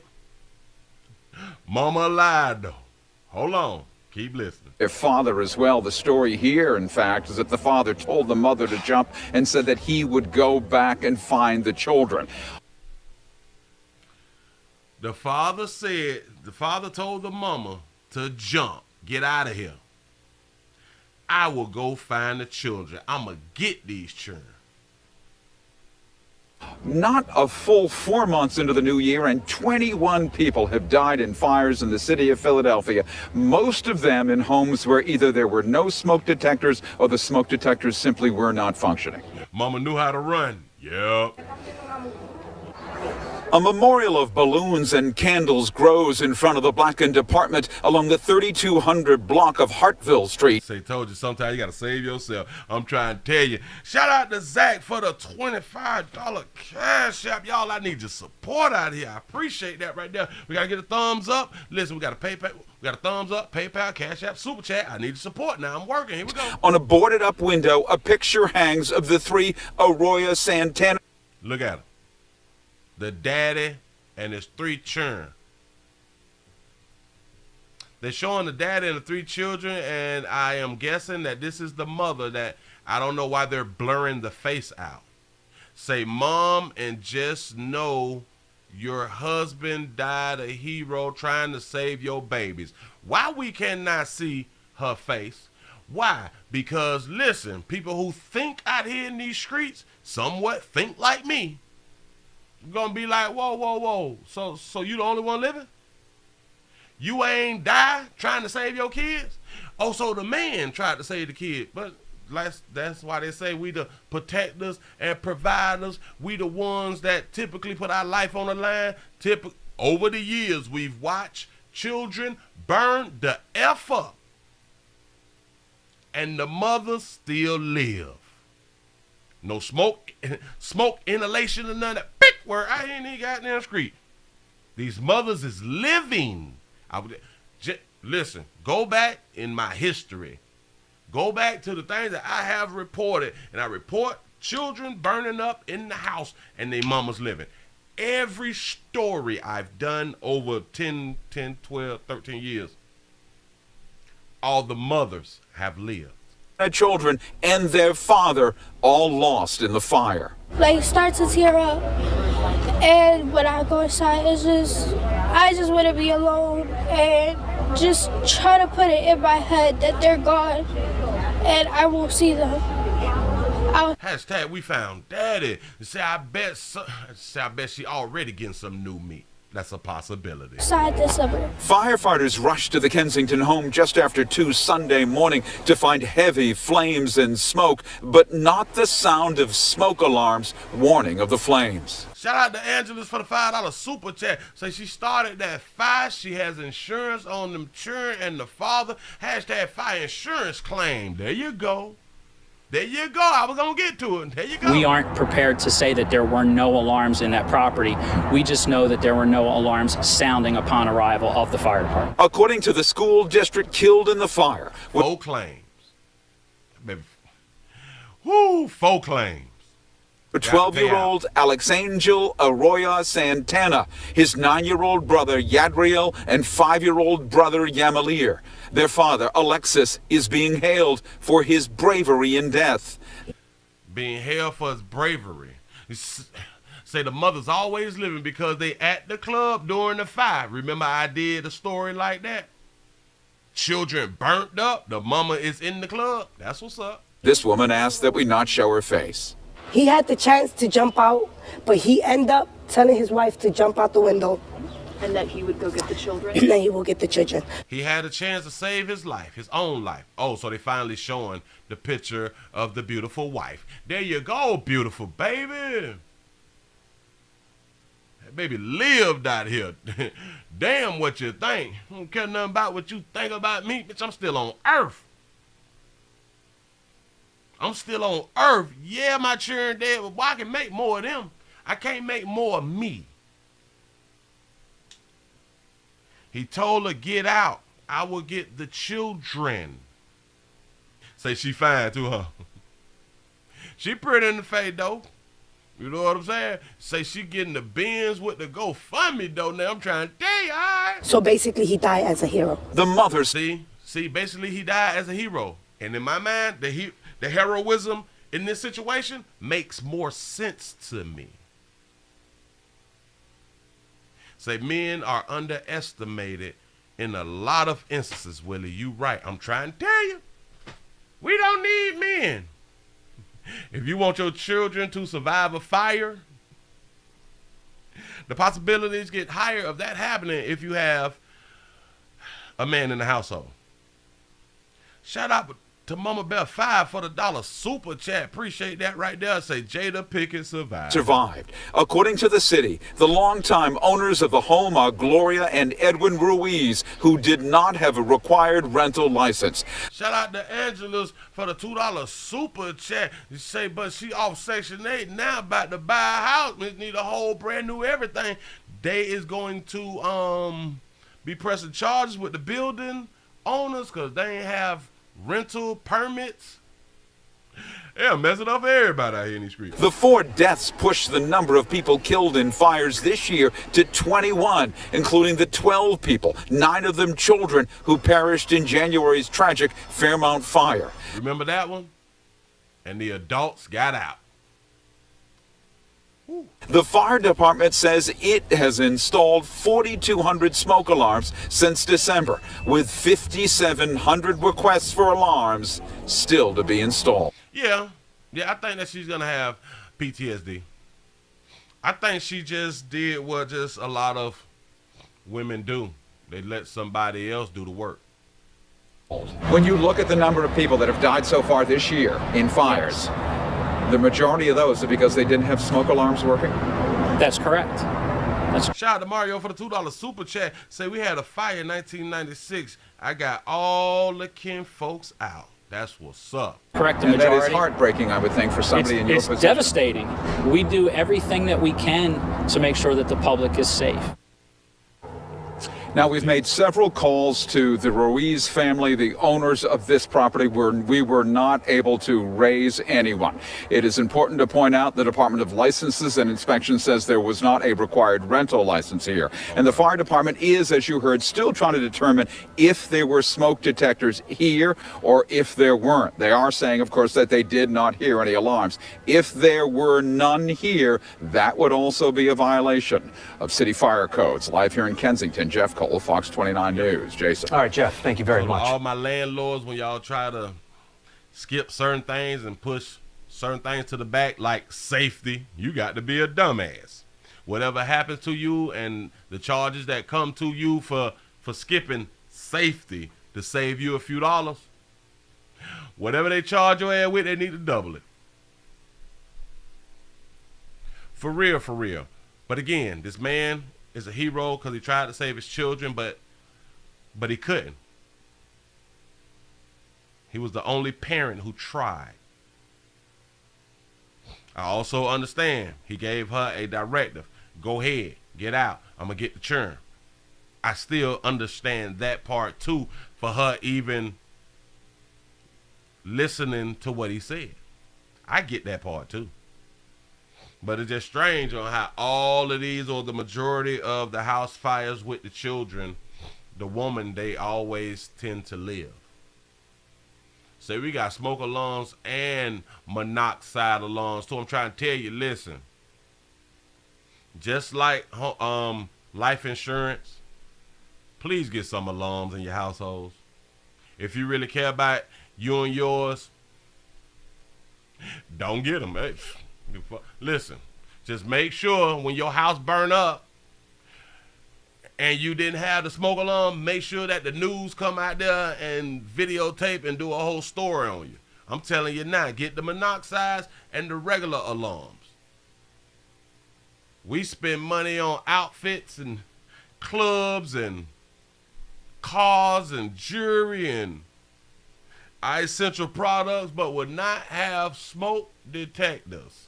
mama alive, though. Hold on. Keep listening. Their father as well. The story here, in fact, is that the father told the mother to jump and said that he would go back and find the children. The father told the mama to jump, get out of here. I will go find the children. I'm going to get these children. Not a full 4 months into the new year, and 21 people have died in fires in the city of Philadelphia, most of them in homes where either there were no smoke detectors or the smoke detectors simply were not functioning. Mama knew how to run. Yep. A memorial of balloons and candles grows in front of the blackened apartment along the 3200 block of Hartville Street. Say, told you, sometimes you got to save yourself. I'm trying to tell you. Shout out to Zach for the $25 cash app. Y'all, I need your support out here. I appreciate that right there. We got to get a thumbs up. Listen, we got a PayPal. We got a thumbs up, PayPal, Cash App, Super Chat. I need your support now. I'm working. Here we go. On a boarded up window, a picture hangs of the 3 Arroyo Santana. Look at him. The daddy and his 3 children. They're showing the daddy and the 3 children, and I am guessing that this is the mother that I don't know why they're blurring the face out. Say, Mom, and just know your husband died a hero trying to save your babies. Why we cannot see her face? Why? Because, listen, people who think out here in these streets somewhat think like me. Gonna be like, whoa. So you the only one living? You ain't die trying to save your kids? Oh, so the man tried to save the kid. But that's why they say we the protectors and providers. We the ones that typically put our life on the line. Over the years, we've watched children burn the F up. And the mothers still live. No smoke inhalation or none of that. Where I ain't even got down the street. These mothers is living. Listen, go back in my history. Go back to the things that I have reported, and I report children burning up in the house and their mamas living. Every story I've done over 10, 12, 13 years, all the mothers have lived. Their children and their father all lost in the fire. Like, start to tear up, and when I go inside, I just want to be alone and just try to put it in my head that they're gone and I won't see them. Hashtag we found daddy. Say I bet she already getting some new meat. That's a possibility. Firefighters rushed to the Kensington home just after 2 Sunday morning to find heavy flames and smoke, but not the sound of smoke alarms warning of the flames. Shout out to Angelus for the $5 super chat. Say she started that fire. She has insurance on them children and the father. Hashtag fire insurance claim. There you go. There you go. I was going to get to it. There you go. We aren't prepared to say that there were no alarms in that property. We just know that there were no alarms sounding upon arrival of the fire department. According to the school district killed in the fire. Faux claims. Woo, faux claims. 12-year-old Alexangel Arroyo Santana, his 9-year-old brother Yadriel, and 5-year-old brother Yamalir. Their father, Alexis, is being hailed for his bravery in death. Being hailed for his bravery. Say the mother's always living because they at the club during the fire. Remember I did a story like that? Children burnt up, the mama is in the club. That's what's up. This woman asked that we not show her face. He had the chance to jump out, but he ended up telling his wife to jump out the window. And that he would go get the children? And then he will get the children. He had a chance to save his life, his own life. Oh, so they finally showing the picture of the beautiful wife. There you go, beautiful baby. That baby lived out here. Damn what you think. I don't care nothing about what you think about me. Bitch, I'm still on earth. I'm still on earth. Yeah, my children dead, but boy, I can make more of them. I can't make more of me. He told her, get out. I will get the children. Say she fine too, huh? She pretty in the face, though. You know what I'm saying? Say she getting the bins with the GoFundMe, though. Now I'm trying to tell you, all right? So basically, he died as a hero. The mother. See, basically he died as a hero. And in my mind, the heroism in this situation makes more sense to me. Say men are underestimated in a lot of instances, Willie. You right. I'm trying to tell you. We don't need men. If you want your children to survive a fire, the possibilities get higher of that happening if you have a man in the household. Shout out to Mama Bear 5 for the $1 super chat. Appreciate that right there. Say Jada Pickett survived. According to the city, the longtime owners of the home are Gloria and Edwin Ruiz, who did not have a required rental license. Shout out to Angelus for the $2 super chat. You say, but she off Section 8 now, about to buy a house. We need a whole brand new everything. They is going to be pressing charges with the building owners because they ain't have rental permits. Yeah, messing up everybody out here in these streets. The 4 deaths pushed the number of people killed in fires this year to 21, including the 12 people, 9 of them children, who perished in January's tragic Fairmount fire. Remember that one? And the adults got out. The fire department says it has installed 4,200 smoke alarms since December, with 5,700 requests for alarms still to be installed. Yeah, I think that she's going to have PTSD. I think she just did what just a lot of women do. They let somebody else do the work. When you look at the number of people that have died so far this year in fires, the majority of those are because they didn't have smoke alarms working? That's correct. Shout out to Mario for the $2 super chat. Say we had a fire in 1996. I got all the kin folks out. That's what's up. Correct, the and majority. That is heartbreaking, I would think, for somebody in your position. It's devastating. We do everything that we can to make sure that the public is safe. Now, we've made several calls to the Ruiz family, the owners of this property, where we were not able to raise anyone. It is important to point out the Department of Licenses and Inspections says there was not a required rental license here. And the fire department is, as you heard, still trying to determine if there were smoke detectors here or if there weren't. They are saying, of course, that they did not hear any alarms. If there were none here, that would also be a violation of city fire codes. Live here in Kensington, Jeff Cole, Fox 29 News. Jason. All right, Jeff, thank you very much. All my landlords, when y'all try to skip certain things and push certain things to the back, like safety, you got to be a dumbass. Whatever happens to you and the charges that come to you for skipping safety to save you a few dollars, whatever they charge your ass with, they need to double it. For real, for real. But again, this man is a hero because he tried to save his children, but he couldn't. He was the only parent who tried. I also understand he gave her a directive. Go ahead, get out. I'm going to get the churn. I still understand that part too, for her even listening to what he said. I get that part too. But it's just strange on how all of these, or the majority of the house fires with the children, the woman, they always tend to live. So we got smoke alarms and monoxide alarms too. I'm trying to tell you, listen, just like life insurance, please get some alarms in your households. If you really care about you and yours, don't get them. Hey, listen, just make sure when your house burn up and you didn't have the smoke alarm, make sure that the news come out there and videotape and do a whole story on you. I'm telling you now, get the monoxides and the regular alarms. We spend money on outfits and clubs and cars and jewelry and essential products, but would not have smoke detectors.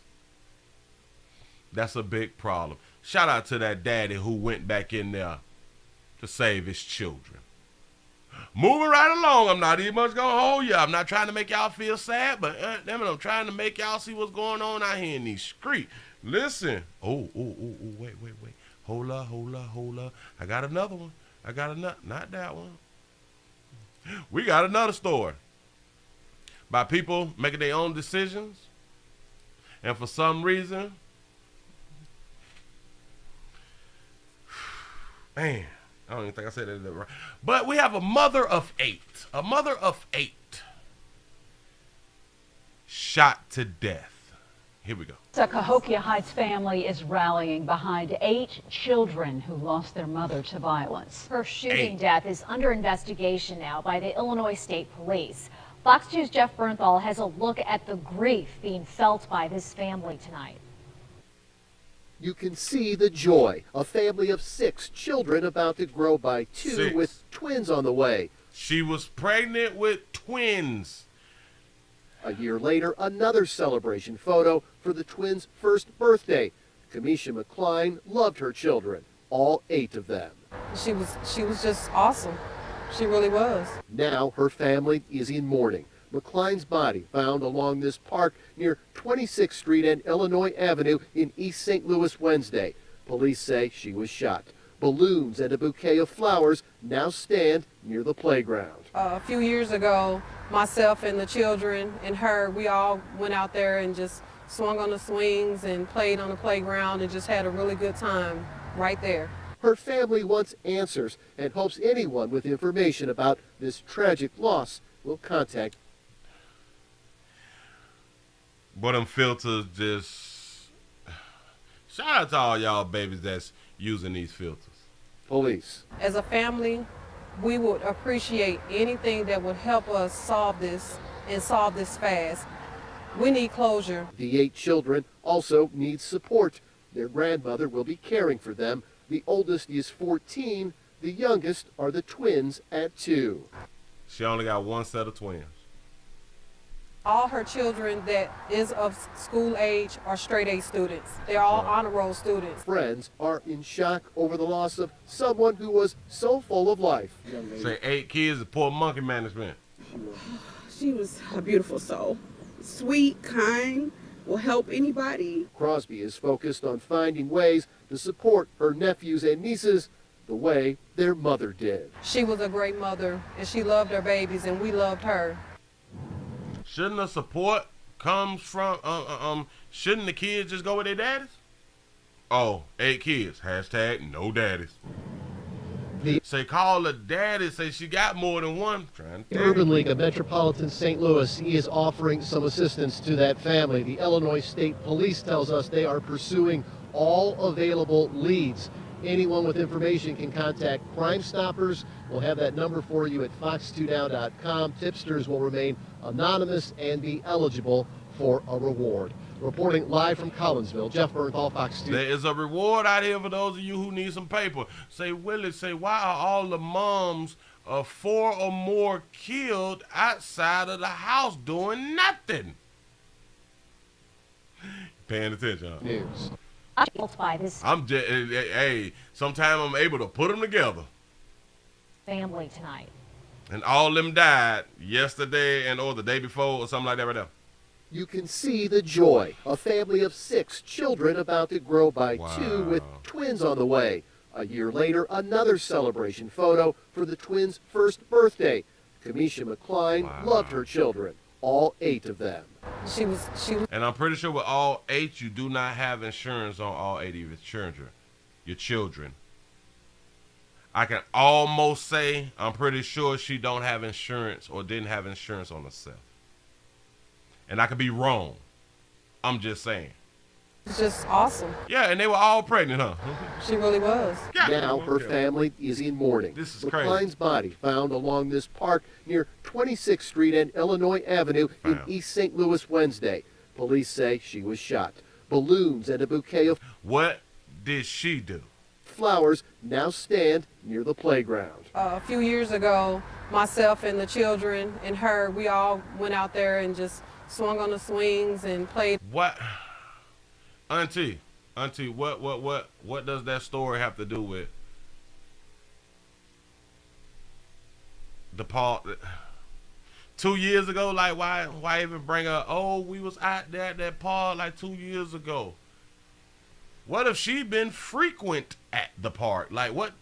That's a big problem. Shout out to that daddy who went back in there to save his children. Moving right along, I'm not even much gonna hold you. I'm not trying to make y'all feel sad, but I'm trying to make y'all see what's going on out here in these streets. Listen. Oh, wait. Hold up. I got another one. Not that one. We got another story by people making their own decisions, and for some reason, man, I don't even think I said that right. But we have a mother of 8. A mother of 8 shot to death. Here we go. The Cahokia Heights family is rallying behind 8 children who lost their mother to violence. Her shooting death is under investigation now by the Illinois State Police. Fox 2's Jeff Bernthal has a look at the grief being felt by this family tonight. You can see the joy. A family of 6 children about to grow by 2 with twins on the way. She was pregnant with twins. A year later, another celebration photo for the twins' first birthday. Kamisha McCline loved her children, all 8 of them. She was just awesome. She really was. Now her family is in mourning. McCline's body found along this park near 26th Street and Illinois Avenue in East St. Louis Wednesday. Police say she was shot. Balloons and a bouquet of flowers now stand near the playground. A few years ago, myself and the children and her, we all went out there and just swung on the swings and played on the playground and just had a really good time right there. Her family wants answers and hopes anyone with information about this tragic loss will contact. But them filters just... Shout out to all y'all babies that's using these filters. Police. As a family, we would appreciate anything that would help us solve this and solve this fast. We need closure. The 8 children also need support. Their grandmother will be caring for them. The oldest is 14. The youngest are the twins at 2. She only got one set of twins. All her children that is of school age are straight A students. They're all honor roll students. Friends are in shock over the loss of someone who was so full of life. Say 8 kids and poor monkey management. She was a beautiful soul. Sweet, kind, will help anybody. Crosby is focused on finding ways to support her nephews and nieces the way their mother did. She was a great mother, and she loved her babies, and we loved her. Shouldn't the support comes from, shouldn't the kids just go with their daddies? Oh, 8 kids, hashtag no daddies. Say call the daddy, say she got more than one. The Urban League of Metropolitan St. Louis is offering some assistance to that family. The Illinois State Police tells us they are pursuing all available leads. Anyone with information can contact Crime Stoppers. We'll have that number for you at fox2now.com. Tipsters will remain anonymous and be eligible for a reward. Reporting live from Collinsville, Jeff Bernthal, Fox 2. There is a reward out here for those of you who need some paper. Say, Willie, say, why are all the moms of 4 or more killed outside of the house doing nothing? Paying attention, huh? News. I'm just, hey, sometimes I'm able to put them together. Family tonight. And all of them died yesterday or the day before or something like that right there. You can see the joy. A family of 6 children about to grow by 2 with twins on the way. A year later, another celebration photo for the twins' first birthday. Kamisha McCline loved her children, all 8 of them. She was. And I'm pretty sure with all 8, you do not have insurance on all 8 of your children. I can almost say I'm pretty sure she don't have insurance or didn't have insurance on herself. And I could be wrong. I'm just saying. It's just awesome. Yeah, and they were all pregnant, huh? She really was. Now her family is in mourning. This is McCline's crazy. body found along this park near 26th Street and Illinois Avenue in East St. Louis Wednesday. Police say she was shot. Balloons and a bouquet of What did she do? flowers now stand near the playground. A few years ago, myself and the children and her, we all went out there and just swung on the swings and played. What? Auntie, what does that story have to do with the part 2 years ago? Like, why even bring up, oh, we was out there at that park like 2 years ago? What if she been frequent at the park? Like, what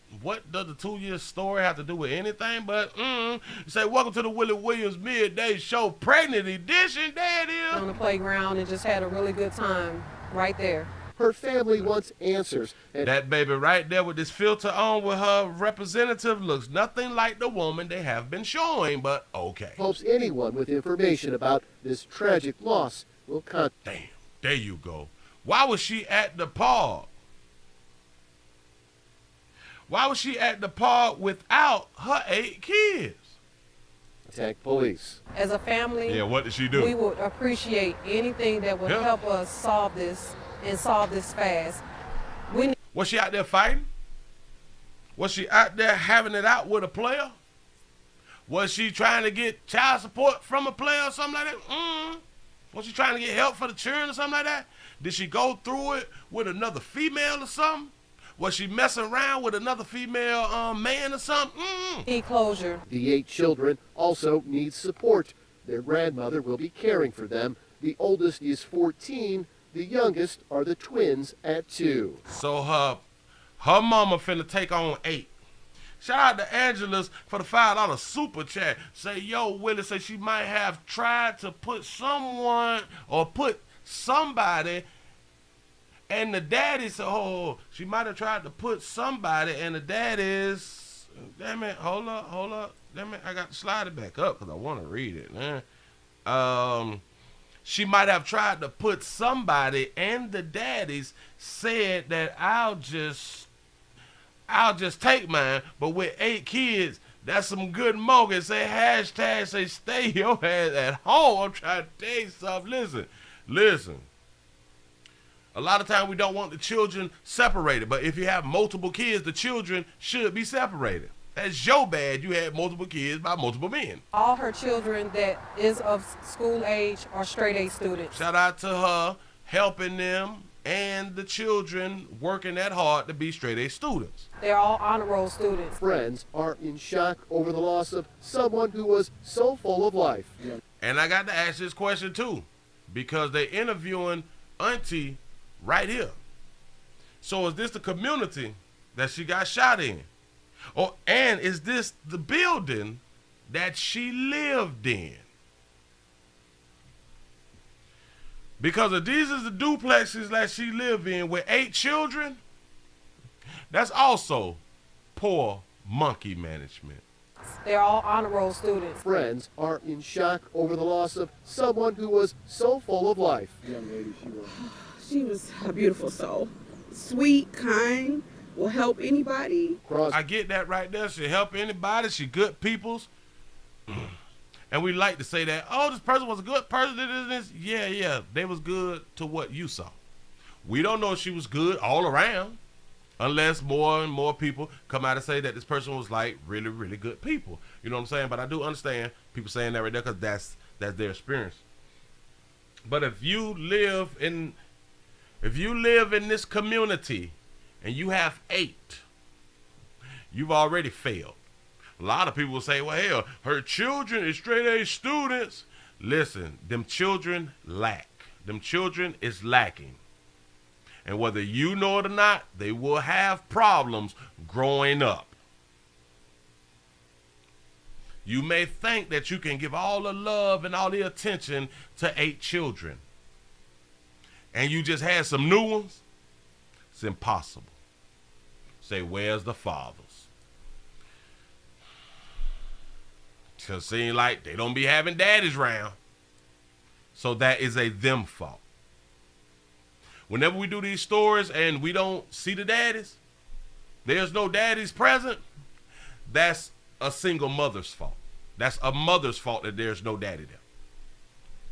does the 2-year story have to do with anything? But, you say, welcome to the Willie Williams Midday Show, Pregnant Edition. There it is. On the playground and just had a really good time right there. Her family wants answers. That baby right there with this filter on with her representative looks nothing like the woman they have been showing, but okay. Hopes anyone with information about this tragic loss will contact. Damn, there you go. Why was she at the park? Why was she at the park without her 8 kids? Contact police. As a family, yeah, what did she do? We would appreciate anything that would help us solve this and solve this fast. Was she out there fighting? Was she out there having it out with a player? Was she trying to get child support from a player or something like that? Was she trying to get help for the children or something like that? Did she go through it with another female or something? Was she messing around with another female man or something? Need closure. The 8 children also need support. Their grandmother will be caring for them. The oldest is 14. The youngest are the twins at 2. So her mama finna take on 8. Shout out to Angela's for the $5 super chat. Say, yo, Willie, say she might have tried to put someone or put somebody, and the daddy said, oh, she might have tried to put somebody, and the daddy's, damn it, hold up, damn it, I got to slide it back up because I want to read it, man. She might have tried to put somebody, and the daddies said that I'll just take mine, but with 8 kids, that's some good mogan. Say hashtag, say stay your ass at home. I'm trying to tell you something. Listen. A lot of times we don't want the children separated, but if you have multiple kids, the children should be separated. That's your bad. You had multiple kids by multiple men. All her children that is of school age are straight A students. Shout out to her helping them and the children working that hard to be straight A students. They're all honor roll students. Friends are in shock over the loss of someone who was so full of life. And I got to ask this question too, because they're interviewing Auntie right here. So is this the community that she got shot in? And is this the building that she lived in? Because if these is the duplexes that she lived in with 8 children, that's also poor monkey management. They're all honor roll students. Friends are in shock over the loss of someone who was so full of life. Young lady she was. She was a beautiful soul. Sweet, kind, will help anybody. I get that right there. She help anybody. She good peoples. And we like to say that, oh, this person was a good person. This. Yeah, they was good to what you saw. We don't know if she was good all around unless more and more people come out and say that this person was like really, really good people. You know what I'm saying? But I do understand people saying that right there because that's their experience. But if you live in this community and you have 8, you've already failed. A lot of people will say, well, hell, her children is straight A students. Listen, them children lack. Them children is lacking. And whether you know it or not, they will have problems growing up. You may think that you can give all the love and all the attention to 8 children. And you just had some new ones. It's impossible. Say, where's the fathers? Because it seems like they don't be having daddies around. So that is a them fault. Whenever we do these stories and we don't see the daddies, there's no daddies present, that's a single mother's fault. That's a mother's fault that there's no daddy there.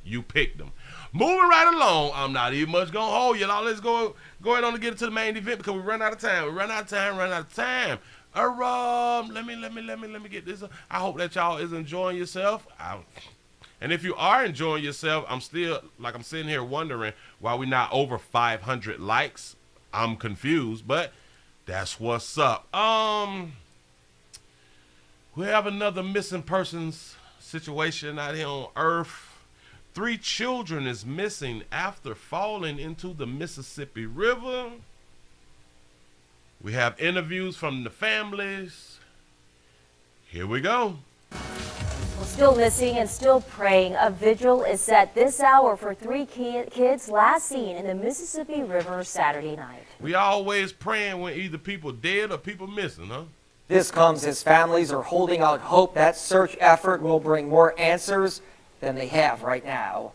You picked them. Moving right along, I'm not even much going to hold you. Now let's go ahead on to get into the main event because we run out of time. Run out of time. Let me get this. I hope that y'all is enjoying yourself. And if you are enjoying yourself, I'm sitting here wondering why we not over 500 likes. I'm confused, but that's what's up. We have another missing persons situation out here on Earth. 3 children is missing after falling into the Mississippi River. We have interviews from the families. Here we go. Well, still missing and still praying. A vigil is set this hour for 3 kids last seen in the Mississippi River Saturday night. We always praying when either people dead or people missing, huh? This comes as families are holding out hope that search effort will bring more answers than they have right now.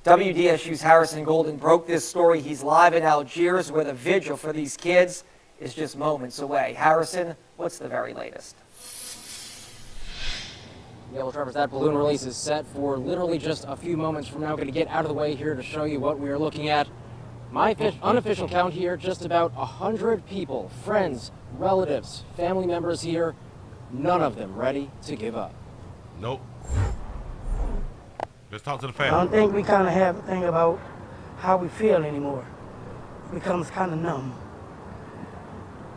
WDSU's Harrison Golden broke this story. He's live in Algiers where the vigil for these kids is just moments away. Harrison, what's the very latest? Yeah, well, Trevor, that balloon release is set for literally just a few moments from now. Going to get out of the way here to show you what we are looking at. My unofficial count here, just about 100 people, friends, relatives, family members here, none of them ready to give up. Nope. Let's talk to the I family. don't think we kind of have a thing about how we feel anymore. It becomes kind of numb.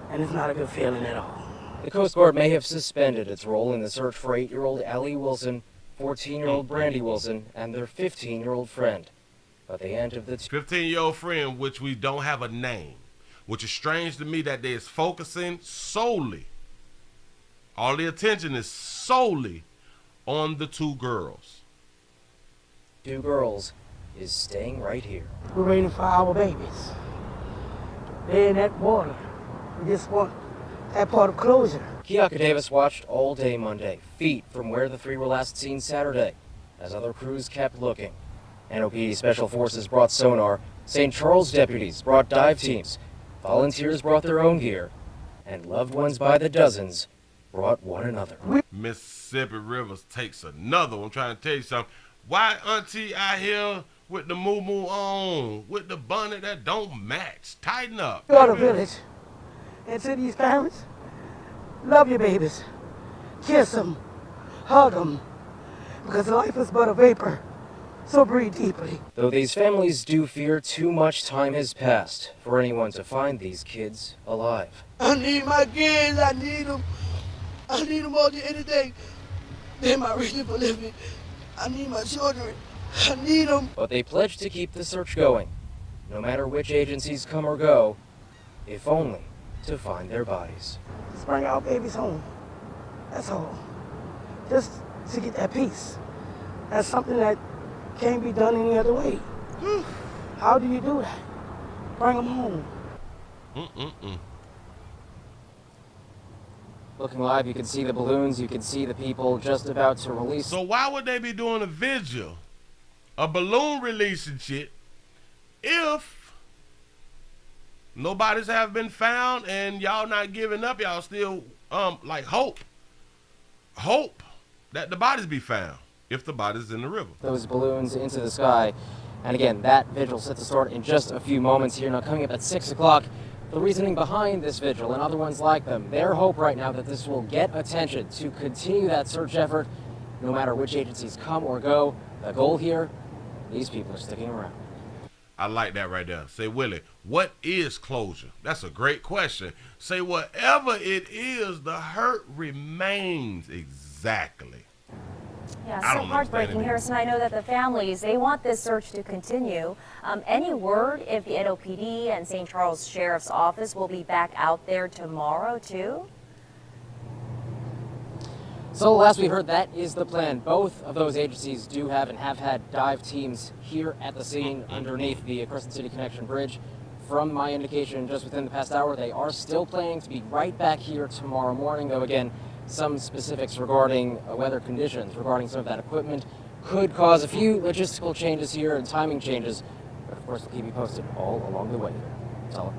And it's not a good feeling at all. The Coast Guard may have suspended its role in the search for 8-year-old Ellie Wilson, 14-year-old Brandy Wilson, and their 15-year-old friend. By the end of the 15-year-old friend, which we don't have a name, which is strange to me that they is focusing solely, all the attention is solely on the 2 girls. 2 girls is staying right here. We're waiting for our babies. They're in that water. We just want that part of closure. Keaka Davis watched all day Monday, feet from where the 3 were last seen Saturday, as other crews kept looking. NOPD Special Forces brought sonar, St. Charles deputies brought dive teams, volunteers brought their own gear, and loved ones by the dozens brought one another. Mississippi River takes another one. I'm trying to tell you something. Why Auntie out here with the moo-moo on, with the bonnet that don't match? Tighten up. Go to the village and to these parents, love your babies. kiss them, hug them, because life is but a vapor. So breathe deeply. Though these families do fear too much time has passed for anyone to find these kids alive. I need my kids. I need them. I need them more than anything. They're my reason for living. I need my children. I need them. But they pledge to keep the search going, no matter which agencies come or go, if only to find their bodies. Just bring our babies home. That's all. Just to get that peace. That's something that can't be done any other way. How do you do that? Bring them home. Looking live, you can see the balloons, you can see the people just about to release. So why would they be doing a vigil, a balloon releasing shit, if nobody's have been found and y'all not giving up? Y'all still like hope that the bodies be found if the body's in the river. Those balloons into the sky. And again, that vigil set to start in just a few moments here. Now coming up at 6 o'clock, the reasoning behind this vigil and other ones like them, their hope right now that this will get attention to continue that search effort, no matter which agencies come or go. The goal here, these people are sticking around. I like that right there. Say, Willie, what is closure? That's a great question. Say, whatever it is, the hurt remains. Exactly. Yeah, so heartbreaking, Harrison. I know that the families, they want this search to continue. Any word if the NOPD and St. Charles Sheriff's Office will be back out there tomorrow, too? So last we heard, that is the plan. Both of those agencies do have and have had dive teams here at the scene underneath the Crescent City Connection Bridge. From my indication, just within the past hour, they are still planning to be right back here tomorrow morning, though again, some specifics regarding weather conditions, regarding some of that equipment, could cause a few logistical changes here and timing changes. But of course, we'll keep you posted all along the way here. That's all.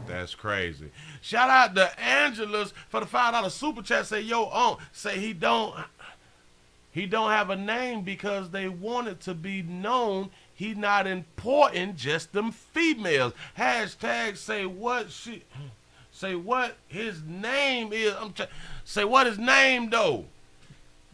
That's crazy. Shout out to Angela's for the $5 super chat. Say, yo, say he don't have a name because they want it to be known he not important, just them females. Hashtag say what his name is. Say what his name though.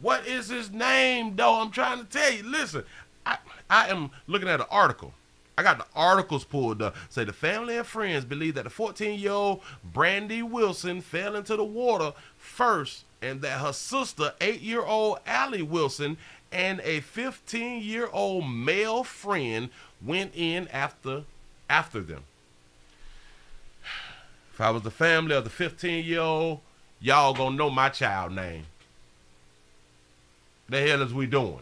What is his name though? I'm trying to tell you. Listen, I am looking at an article. I got the articles pulled up. Say the family and friends believe that the 14-year-old Brandy Wilson fell into the water first, and that her sister, 8-year-old Allie Wilson, and a 15-year-old male friend went in after them. If I was the family of the 15-year-old, y'all gonna know my child name. The hell is we doing?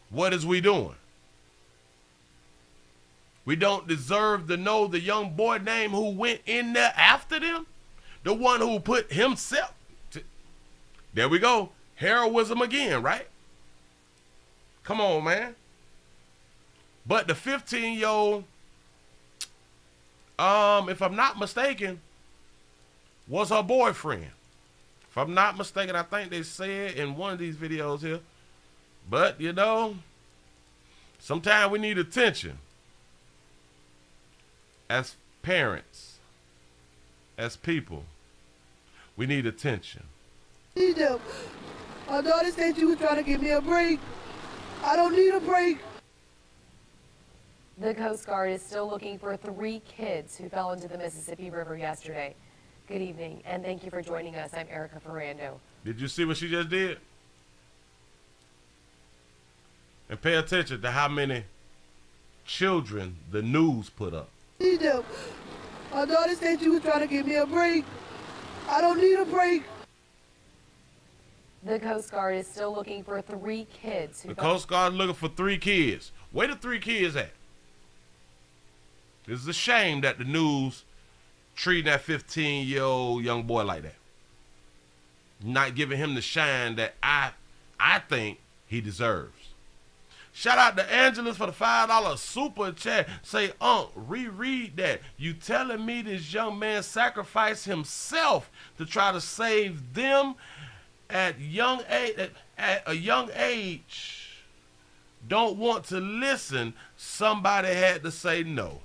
What is we doing? We don't deserve to know the young boy name who went in there after them? The one who put himself there we go. Heroism again, right? Come on, man. But the 15-year-old, if I'm not mistaken, was her boyfriend. If I'm not mistaken, I think they said in one of these videos here. But, you know, sometimes we need attention. As parents, as people, we need attention. Need them. My daughter said she was trying to give me a break. I don't need a break. The Coast Guard is still looking for 3 kids who fell into the Mississippi River yesterday. Good evening, and thank you for joining us. I'm Erica Ferrando. Did you see what she just did? And pay attention to how many children the news put up. Need them. My daughter said she was trying to give me a break. I don't need a break. The Coast Guard is still looking for 3 kids who The Coast Guard is looking for 3 kids. Where the 3 kids at? It's a shame that the news treating that 15-year-old young boy like that. Not giving him the shine that I think he deserves. Shout out to Angela's for the $5 super chat. Say, reread that. You telling me this young man sacrificed himself to try to save them at a young age? Don't want to listen. Somebody had to say no.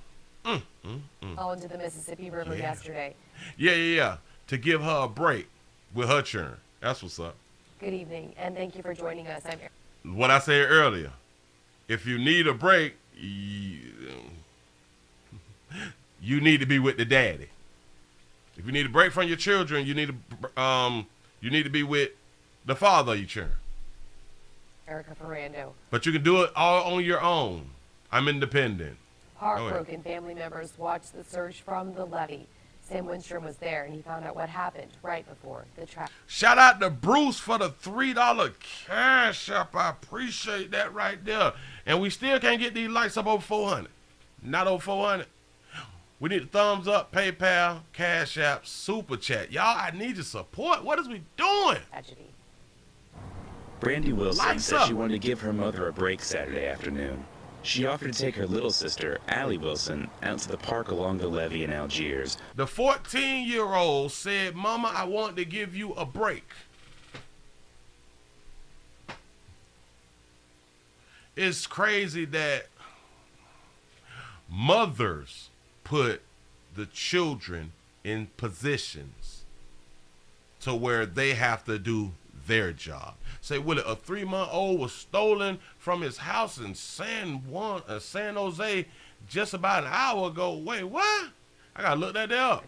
fell into the Mississippi River yesterday. Yeah. To give her a break. with her churn. That's what's up. Good evening, and thank you for joining us. I'm Erin. What I said earlier, if you need a break, you need to be with the daddy. If you need a break from your children, you need to be with the father of your children. Erica Ferrando. But you can do it all on your own. I'm independent. Heartbroken family members watched the search from the levee. Sam Winstrom was there, and he found out what happened right before the trap. Shout out to Bruce for the $3 cash up. I appreciate that right there. And we still can't get these likes up over 400. Not over 400. We need a thumbs up, PayPal, Cash App, Super Chat. Y'all, I need your support. What is we doing? Tragedy. Brandy Wilson Lights said up. she wanted to give her mother a break Saturday afternoon. She offered to take her little sister, Allie Wilson, out to the park along the levee in Algiers. The 14-year-old said, Mama, I want to give you a break. It's crazy that mothers put the children in positions to where they have to do their job. Say, Willie, a 3-month-old was stolen from his house in San Jose just about an hour ago. Wait, what? I gotta look that up.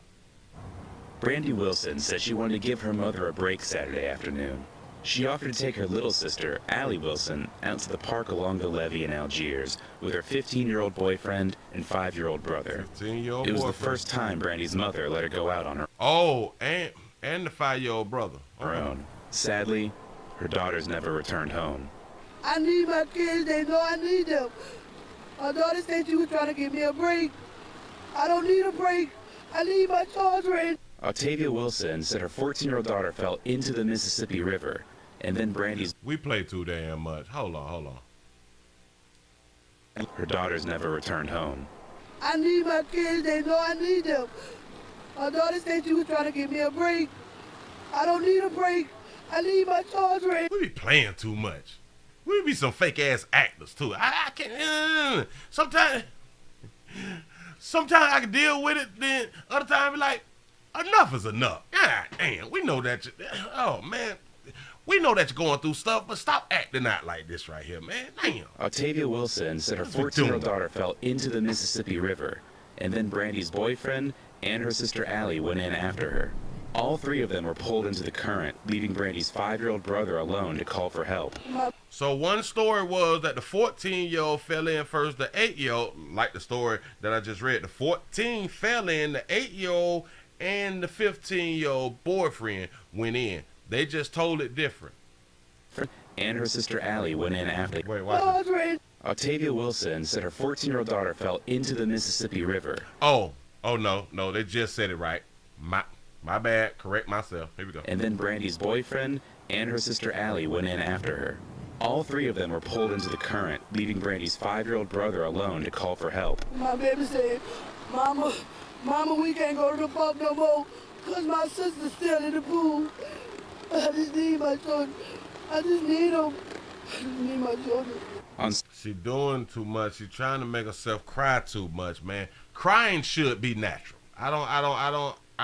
Brandy Wilson said she wanted to give her mother a break Saturday afternoon. She offered to take her little sister, Allie Wilson, out to the park along the levee in Algiers with her 15-year-old boyfriend and 5-year-old brother. 15-year-old It was boyfriend. the first time Brandy's mother let her go out on her Oh, and the 5-year-old brother. own. Sadly, her daughters never returned home. I need my kids. They know I need them. My daughter said she was trying to give me a break. I don't need a break. I need my children. Octavia Wilson said her 14-year-old daughter fell into the Mississippi River, and then Brandy's... We play too damn much. Hold on. Her daughters never returned home. I need my kids. They know I need them. My daughter said she was trying to give me a break. I don't need a break. I need my children. We be playing too much. We be some fake ass actors too. I can't. Sometimes I can deal with it. Then other times be like, enough is enough. God damn, we know that. Oh man, we know that you're going through stuff, but stop acting out like this right here, man. Damn. Octavia Wilson said her 14-year-old daughter fell into the Mississippi River, and then Brandy's boyfriend and her sister Allie went in after her. All three of them were pulled into the current, leaving Brandy's 5-year-old brother alone to call for help. So one story was that the 14-year-old fell in first. The 8-year-old, like the story that I just read, the 14 fell in. The 8-year-old and the 15-year-old boyfriend went in. They just told it different. And her sister Allie went in after. Wait, watch this. Octavia Wilson said her 14-year-old daughter fell into the Mississippi River. Oh no, they just said it right. My bad, correct myself. Here we go. And then Brandy's boyfriend and her sister Allie went in after her. All three of them were pulled into the current, leaving Brandy's 5-year-old brother alone to call for help. My baby said, Mama, we can't go to the park no more because my sister's still in the pool. I just need my children. I just need them. I just need my children. She doing too much. She trying to make herself cry too much, man. Crying should be natural. I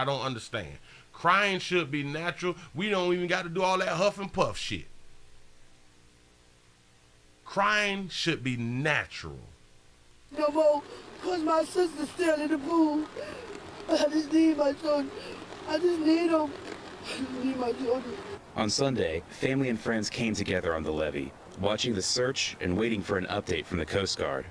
don't understand. Crying should be natural. We don't even got to do all that huff and puff shit. Crying should be natural. No more, because my sister's still in the pool. I just need my children. I just need them. I just need my children. On Sunday, family and friends came together on the levee, watching the search and waiting for an update from the Coast Guard.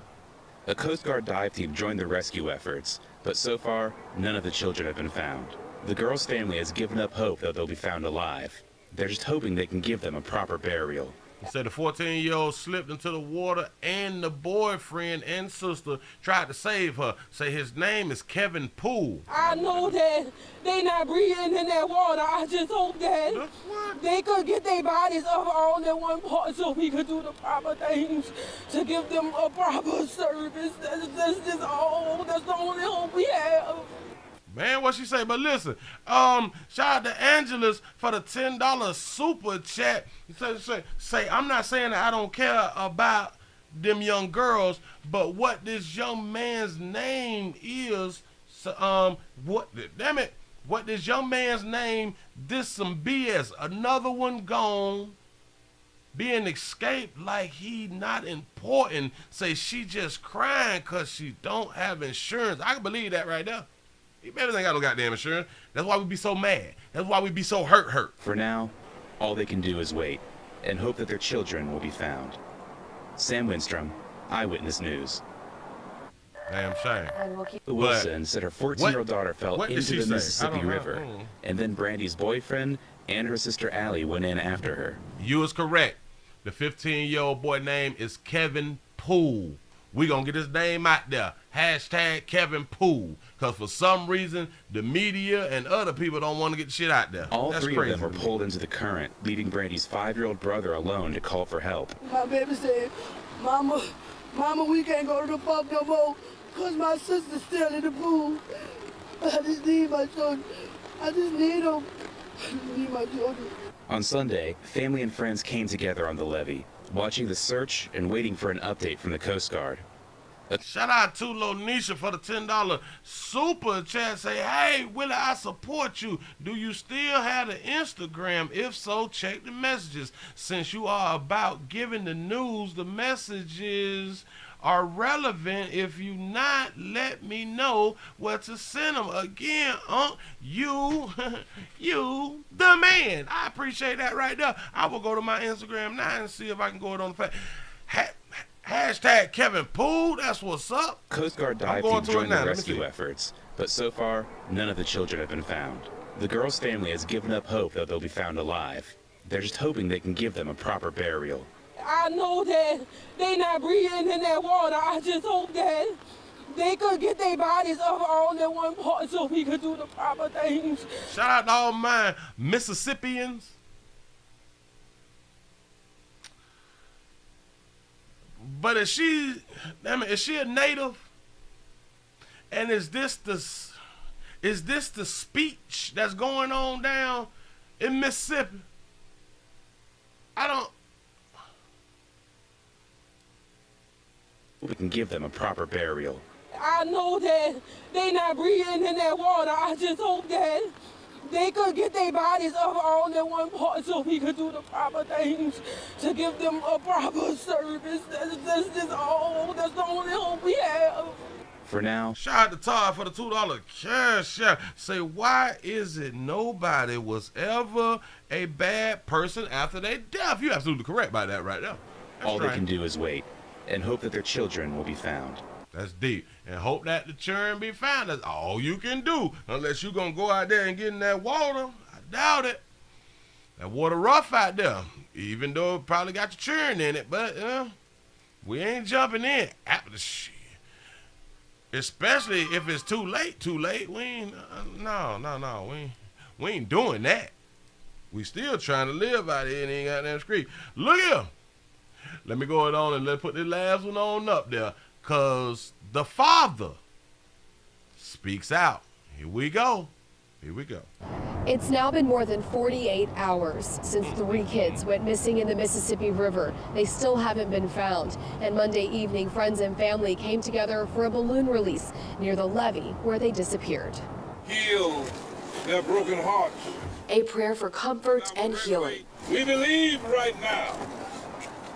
A Coast Guard dive team joined the rescue efforts, but so far, none of the children have been found. The girl's family has given up hope that they'll be found alive. They're just hoping they can give them a proper burial. He said the 14-year-old slipped into the water and the boyfriend and sister tried to save her. Say his name is Kevin Poole. I know that they not breathing in that water. I just hope that they could get their bodies up all in one part so we could do the proper things to give them a proper service. That's just all. That's the only hope we have. Man, what she say? But listen, shout out to Angelus for the $10 super chat. Say, I'm not saying that I don't care about them young girls, but what this young man's name is, damn it, What this young man's name, this some BS. Another one gone, being escaped like he not important. Say she just crying because she don't have insurance. I can believe that right there. Everything ain't got no goddamn insurance. That's why we be so mad. That's why we be so hurt. For now, all they can do is wait and hope that their children will be found. Sam Winstrom, Eyewitness News. Damn shame. Wilson said her 14-year-old daughter fell into the Mississippi River, and then Brandy's boyfriend and her sister Allie went in after her. You is correct. The 15-year-old boy name is Kevin Poole. We gonna get his name out there. Hashtag Kevin Poole. Because for some reason, the media and other people don't want to get the shit out there. All That's three crazy. of them were pulled into the current, leaving Brandy's 5-year-old brother alone to call for help. My baby said, Mama, we can't go to the pub no more because my sister's still in the pool. I just need my children. I just need them. I just need my children. On Sunday, family and friends came together on the levee, watching the search and waiting for an update from the Coast Guard. Shout out to Lonisha for the $10 super chat. Say, hey, Willie, I support you. Do you still have an Instagram? If so, check the messages. Since you are about giving the news, the messages are relevant. If you not, let me know what to send them. Again, you the man. I appreciate that right there. I will go to my Instagram now and see if I can go it on the Hashtag Kevin Poole, that's what's up. Coast Guard dive team joined the rescue efforts, but so far, none of the children have been found. The girl's family has given up hope that they'll be found alive. They're just hoping they can give them a proper burial. I know that they not breathing in that water. I just hope that they could get their bodies up all in one part so we could do the proper things. Shout out to all my Mississippians. But is she a native? And is this the speech that's going on down in Mississippi? We can give them a proper burial. I know that they not breathing in that water. I just hope that they could get their bodies up all in one part so we could do the proper things to give them a proper service. That's just all. That's the only hope we have. For now. Shout out to Todd for the $2 cash out. Say, why is it nobody was ever a bad person after they death? You're absolutely correct by that right now. All they can do is wait and hope that their children will be found. That's deep. And hope that the children be found. That's all you can do. Unless you're going to go out there and get in that water. I doubt it. That water rough out there. Even though it probably got your children in it. But we ain't jumping in after the shit. Especially if it's too late. We ain't, no. We ain't doing that. We still trying to live out here and ain't got that street. Look here. Let me go on and let's put this last one on up there. Because the father speaks out. Here we go. It's now been more than 48 hours since 3 kids went missing in the Mississippi River. They still haven't been found. And Monday evening, friends and family came together for a balloon release near the levee where they disappeared. Heal their broken hearts. A prayer for comfort and healing. We believe right now.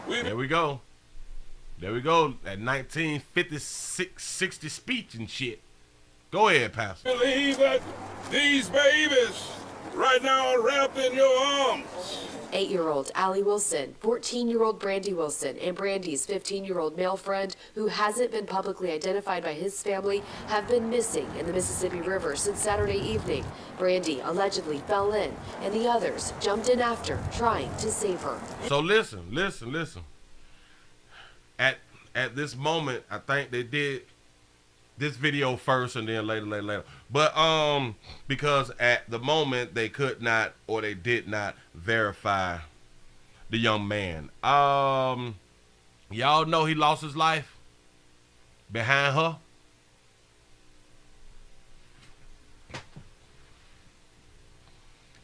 There we go. That 1950-60 speech and shit. Go ahead, Pastor. Believe that these babies right now are wrapped in your arms. 8-year-old Allie Wilson, 14-year-old Brandy Wilson, and Brandy's 15-year-old male friend, who hasn't been publicly identified by his family, have been missing in the Mississippi River since Saturday evening. Brandy allegedly fell in, and the others jumped in after, trying to save her. So listen. At this moment, I think they did this video first and then later. But because at the moment they could not or they did not verify the young man. Y'all know he lost his life behind her.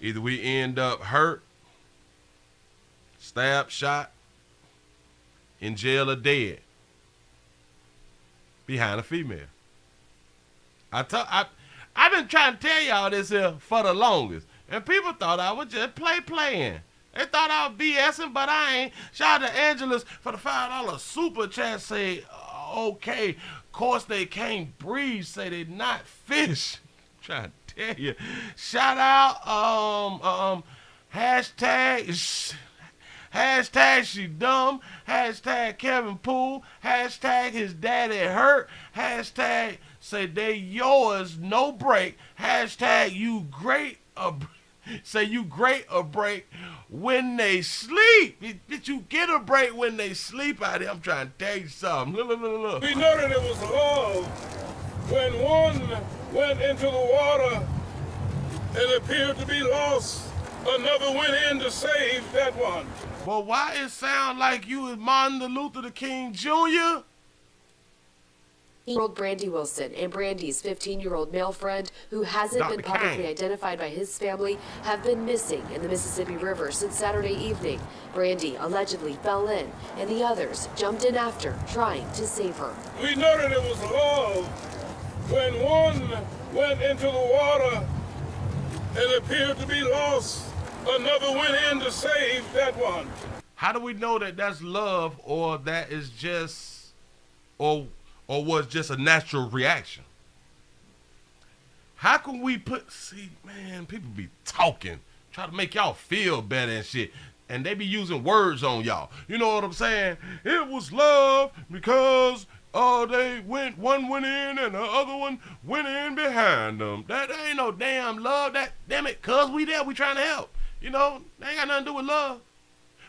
Either we end up hurt, stabbed, shot, in jail or dead behind a female. I I've been trying to tell y'all this here for the longest. And people thought I was just playing. They thought I was BSing, but I ain't. Shout out to Angelus for the $5 super chat. Say, okay, of course they can't breathe. Say they not fish. Trying to tell you. Shout out, hashtag she dumb. Hashtag Kevin Poole. Hashtag his daddy hurt. Hashtag say they yours, no break. Hashtag you great. Say you great a break when they sleep. Did you get a break when they sleep out here? I'm trying to tell you something. Look. We know that it was love when one went into the water and appeared to be lost. Another went in to save that one. Well, why it sound like you is Martin Luther King Jr.? Year-old Brandy Wilson and Brandy's 15-year-old male friend, who hasn't been publicly identified by his family, have been missing in the Mississippi River since Saturday evening. Brandy allegedly fell in, and the others jumped in after, trying to save her. We know that it was love when one went into the water and appeared to be lost. Another went in to save that one. How do we know that that's love, or that is just, or was just a natural reaction? How can we see, man, people be talking, try to make y'all feel better and shit, and they be using words on y'all. You know what I'm saying? It was love because one went in and the other one went in behind them. That ain't no damn love. That, damn it, cuz we there, we trying to help. You know, they ain't got nothing to do with love.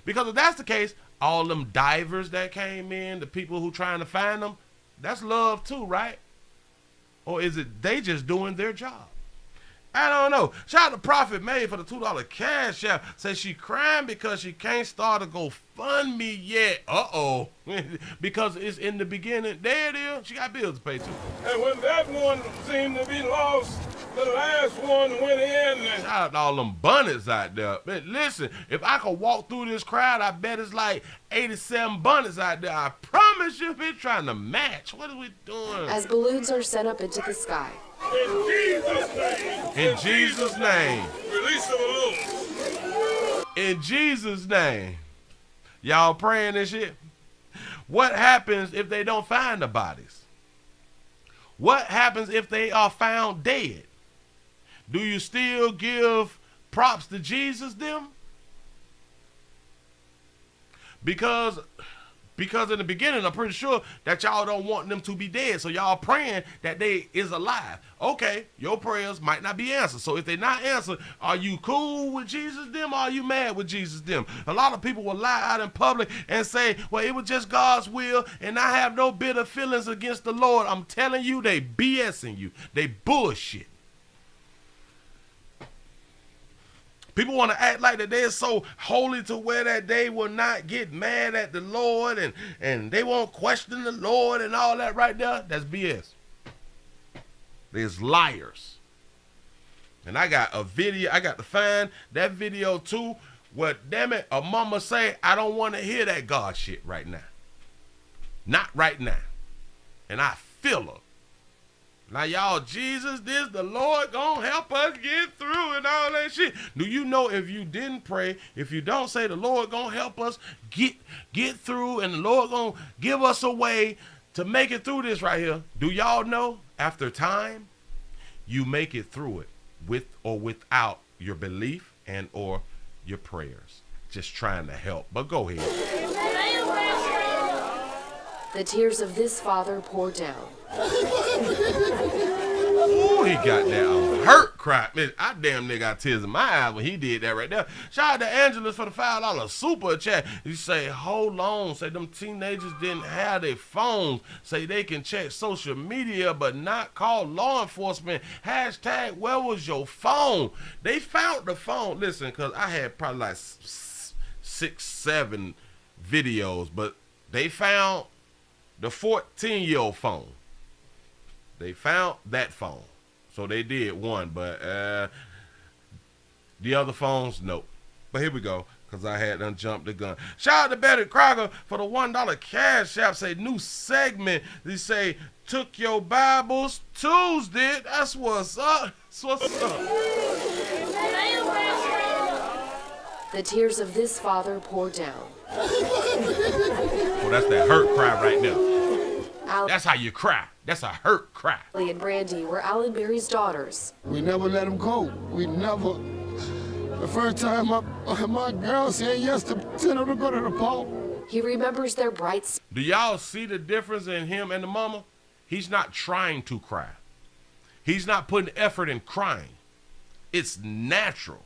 Because if that's the case, all them divers that came in, the people who trying to find them, that's love too, right? Or is it they just doing their job? I don't know. Shout out to Prophet May for the $2 cash app. Says she crying because she can't start a GoFundMe yet. Uh-oh. Because it's in the beginning. There it is. She got bills to pay too. And when that one seemed to be lost, the last one went in. Shout out to all them bunnies out there. Man, listen, if I could walk through this crowd, I bet it's like 87 bunnies out there. I promise you, if it's trying to match. What are we doing? As balloons are sent up into the sky. In Jesus' name. In Jesus' name. Release the balloons. In Jesus' name. Y'all praying this shit? What happens if they don't find the bodies? What happens if they are found dead? Do you still give props to Jesus them? Because in the beginning, I'm pretty sure that y'all don't want them to be dead. So y'all praying that they is alive. Okay, your prayers might not be answered. So if they're not answered, are you cool with Jesus them or are you mad with Jesus them? A lot of people will lie out in public and say, well, it was just God's will and I have no bitter feelings against the Lord. I'm telling you, they BSing you. They bullshit. People want to act like that they're so holy to where that they will not get mad at the Lord and they won't question the Lord and all that right there. That's BS. There's liars. And I got a video, I got to find that video too, where, damn it, a mama say, I don't want to hear that God shit right now. Not right now. And I feel her. Now, y'all, Jesus, the Lord gonna help us get through and all that shit. Do you know if you didn't pray, if you don't say the Lord gonna help us get through and the Lord gonna give us a way to make it through this right here, do y'all know after time, you make it through it with or without your belief and or your prayers. Just trying to help, but go ahead. The tears of this father pour down. Ooh, he got that hurt cry. Man, I damn near got tears in my eyes when he did that right there. Shout out to Angelus for the $5 super chat. You say, hold on. Say them teenagers didn't have their phones. Say they can check social media but not call law enforcement. Hashtag, where was your phone? They found the phone. Listen, because I had probably like 6, 7 videos, but they found the 14-year-old phone. They found that phone. So they did one, but the other phones, nope. But here we go. because I had done jumped the gun. Shout out to Betty Crocker for the $1 cash app. Say, new segment. They say, took your Bibles Tuesday. That's what's up. That's what's up. The tears of this father pour down. Well, that's that hurt cry right now. That's how you cry. That's a hurt cry. Allie and Brandy were Alan Berry's daughters. We never let him go. We never. The first time my girl said yes to send her to go to the park. He remembers their bright. Do y'all see the difference in him and the mama? He's not trying to cry. He's not putting effort in crying. It's natural.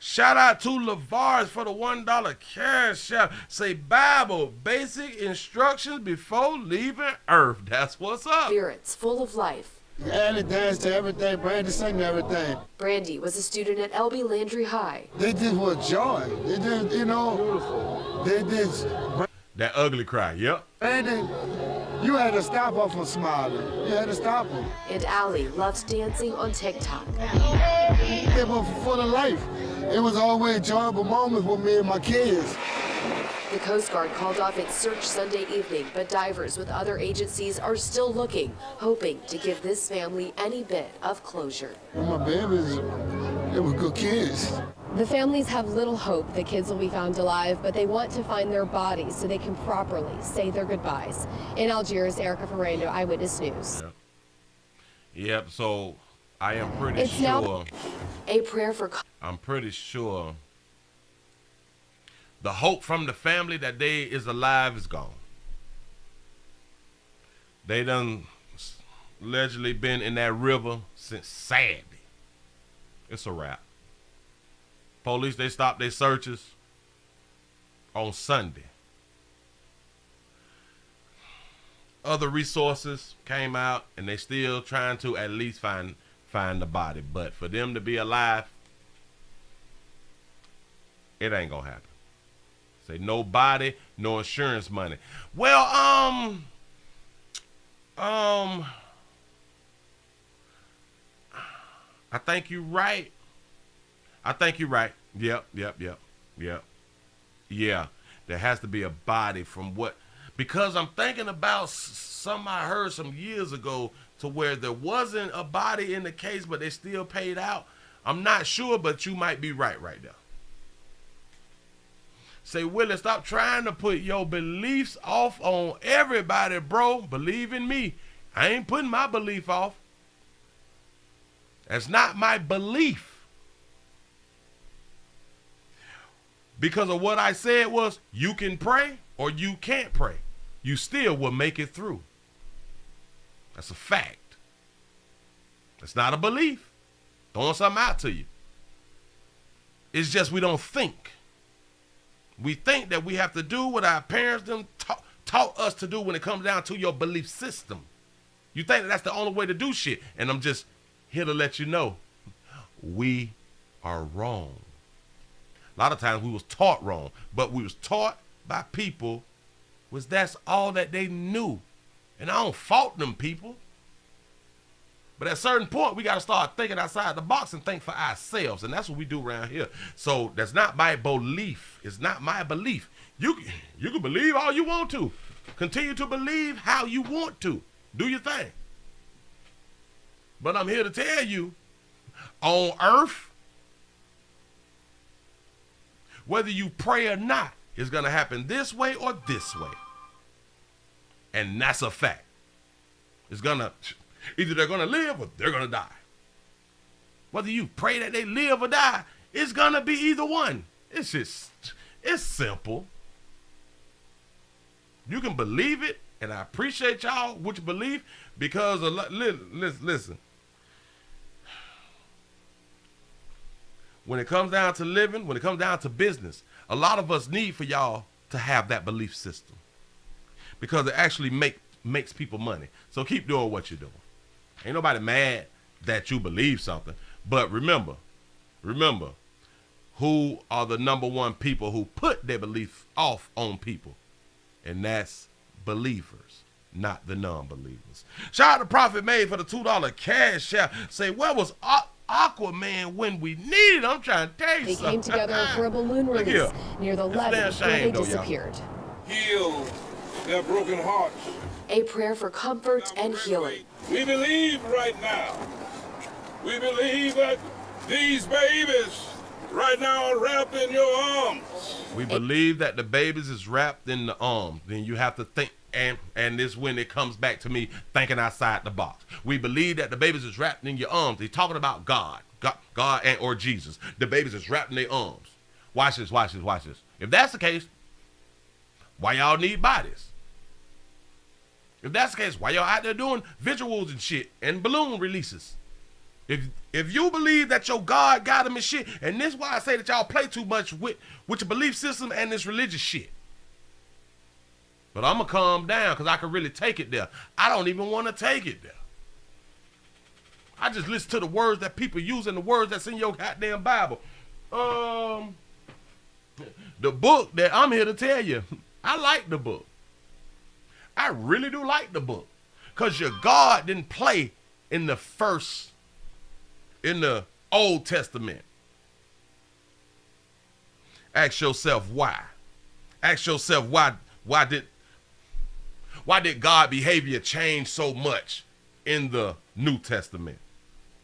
Shout out to LeVars for the $1 cash app. Say Bible, basic instructions before leaving Earth. That's what's up. Spirits full of life. Annie danced to everything. Brandy sang everything. Brandy was a student at LB Landry High. They did with joy. They did, you know, they did. That ugly cry, yep. Brandy, you had to stop her from smiling. You had to stop her. And Allie loved dancing on TikTok. They were full of life. It was always enjoyable moments with me and my kids. The Coast Guard called off its search Sunday evening, but divers with other agencies are still looking, hoping to give this family any bit of closure. And my babies, they were good kids. The families have little hope the kids will be found alive, but they want to find their bodies so they can properly say their goodbyes. In Algiers, Erica Ferrando, Eyewitness News. Yep, so I am pretty sure. A prayer for. I'm pretty sure the hope from the family that they is alive is gone. They done allegedly been in that river since Saturday. It's a wrap. Police, they stopped their searches on Sunday. Other resources came out and they still trying to at least find the body. But for them to be alive, it ain't gonna happen. Say no body, no insurance money. Well, I think you're right. Yep. Yeah, there has to be a body from what, because I'm thinking about something I heard some years ago to where there wasn't a body in the case, but they still paid out. I'm not sure, but you might be right there. Say, Willie, stop trying to put your beliefs off on everybody, bro. Believe in me. I ain't putting my belief off. That's not my belief. Because of what I said was, you can pray or you can't pray. You still will make it through. That's a fact. That's not a belief. Throwing something out to you. It's just we don't think. We think that we have to do what our parents them taught us to do when it comes down to your belief system. You think that that's the only way to do shit. And I'm just here to let you know, we are wrong. A lot of times we was taught wrong, but we was taught by people was that's all that they knew. And I don't fault them people. But at a certain point, we got to start thinking outside the box and think for ourselves. And that's what we do around here. So that's not my belief. It's not my belief. You can believe all you want to. Continue to believe how you want to. Do your thing. But I'm here to tell you, on earth, whether you pray or not, it's going to happen this way or this way. And that's a fact. It's going to... Either they're going to live or they're going to die. Whether you pray that they live or die, it's going to be either one. It's simple. You can believe it, and I appreciate y'all what you believe, because, listen, when it comes down to living, when it comes down to business, a lot of us need for y'all to have that belief system, because it actually makes people money. So keep doing what you're doing. Ain't nobody mad that you believe something. But remember, who are the number one people who put their belief off on people? And that's believers, not the non-believers. Shout out to Prophet Made for the $2 cash app. Say, where was Aquaman when we need it. I'm trying to tell you They something. came together for a balloon Look release here. near the It's a levee damn where shame, they though, y'all. disappeared. Heal their broken hearts. A prayer for comfort and healing. We believe right now. We believe that these babies right now are wrapped in your arms. We believe that the babies is wrapped in the arms. Then you have to think, and this when it comes back to me thinking outside the box. We believe that the babies is wrapped in your arms. They're talking about God and or Jesus. The babies is wrapped in their arms. Watch this, watch this, watch this. If that's the case, why y'all need bodies? If that's the case, why y'all out there doing visuals and shit and balloon releases? If you believe that your God got them and shit, and this is why I say that y'all play too much with your belief system and this religious shit. But I'm going to calm down because I can really take it there. I don't even want to take it there. I just listen to the words that people use and the words that's in your goddamn Bible. The book that I'm here to tell you, I like the book. I really do like the book. Because your God didn't play in the Old Testament. Ask yourself why. Ask yourself why did God's behavior change so much in the New Testament?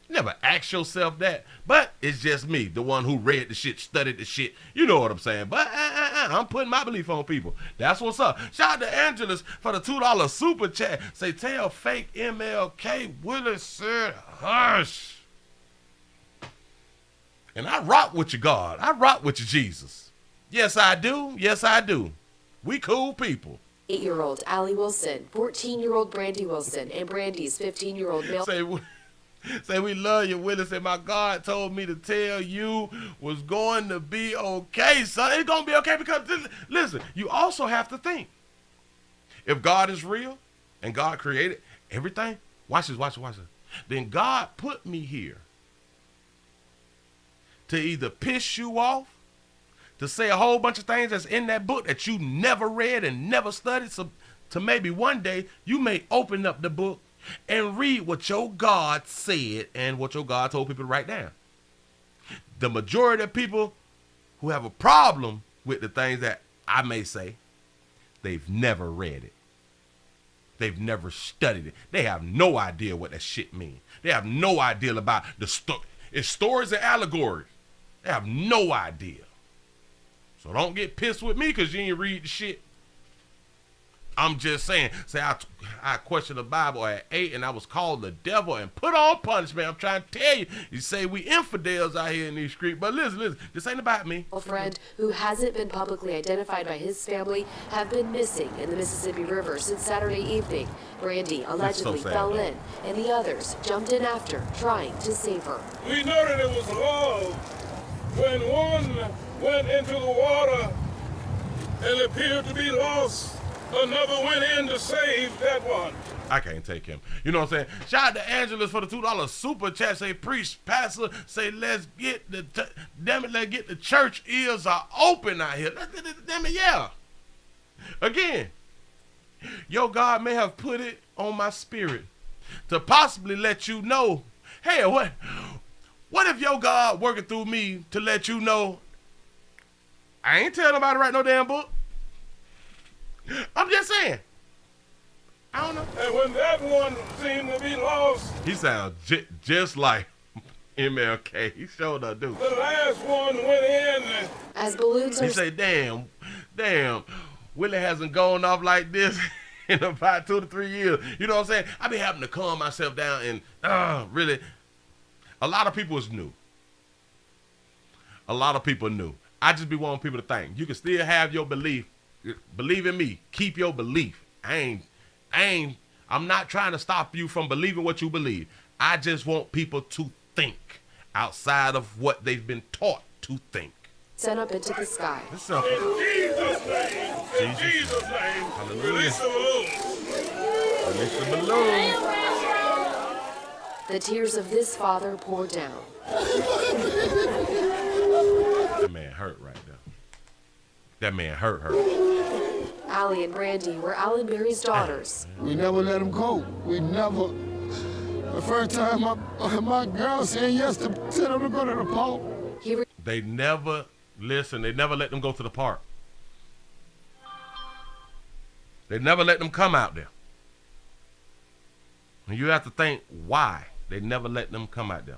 Never ask yourself that. But it's just me, the one who read the shit, studied the shit. You know what I'm saying. But I'm putting my belief on people. That's what's up. Shout out to Angelus for the $2 super chat. Say, tell fake MLK Willie said hush. And I rock with you, God. I rock with you, Jesus. Yes, I do. Yes, I do. We cool people. 8-year-old Allie Wilson, 14-year-old Brandy Wilson, and Brandy's 15-year-old male. Say we love you, Willie. Say my God told me to tell you was going to be okay, son. It's going to be okay because, listen, you also have to think. If God is real and God created everything, watch this, then God put me here to either piss you off, to say a whole bunch of things that's in that book that you never read and never studied, so to maybe one day you may open up the book and read what your God said and what your God told people to write down. The majority of people who have a problem with the things that I may say, they've never read it. They've never studied it. They have no idea what that shit means. They have no idea about the story. It's stories and allegories. They have no idea. So don't get pissed with me because you didn't read the shit. I'm just saying. Say I questioned the Bible at 8 and I was called the devil and put on punishment. I'm trying to tell you. You say we infidels out here in these streets. But listen, this ain't about me. A friend who hasn't been publicly identified by his family have been missing in the Mississippi River since Saturday evening. Brandy allegedly fell in, and the others jumped in after, trying to save her. We know that it was love when one went into the water and appeared to be lost. Another went in to save that one. I can't take him. You know what I'm saying? Shout out to Angelus for the $2 super chat. Say, preach, pastor. Say, let's get let's get the church ears are open out here. Damn it, yeah. Again, your God may have put it on my spirit to possibly let you know, hey, what if your God working through me to let you know, I ain't telling nobody to write no damn book. I'm just saying. I don't know. And when that one seemed to be lost, he sounds just like MLK. He showed up, dude. The last one went in. As balloons he say, damn, Willie hasn't gone off like this in about 2 to 3 years. You know what I'm saying? I be having to calm myself down and really, a lot of people is new. A lot of people new. I just be wanting people to think. You can still have your belief. Believe in me. Keep your belief. I'm not trying to stop you from believing what you believe. I just want people to think outside of what they've been taught to think. Sent up into the sky. In Jesus' name. In Jesus' name. Hallelujah. Release the balloons. Release the balloons. The tears of this father pour down. That man hurt right now. That man hurt her. Allie and Brandy were Alan Berry's daughters. We never let him go. We never. The first time my girl said yes to tell them to go to the park. They never listen. They never let them go to the park. They never let them come out there. And you have to think why they never let them come out there.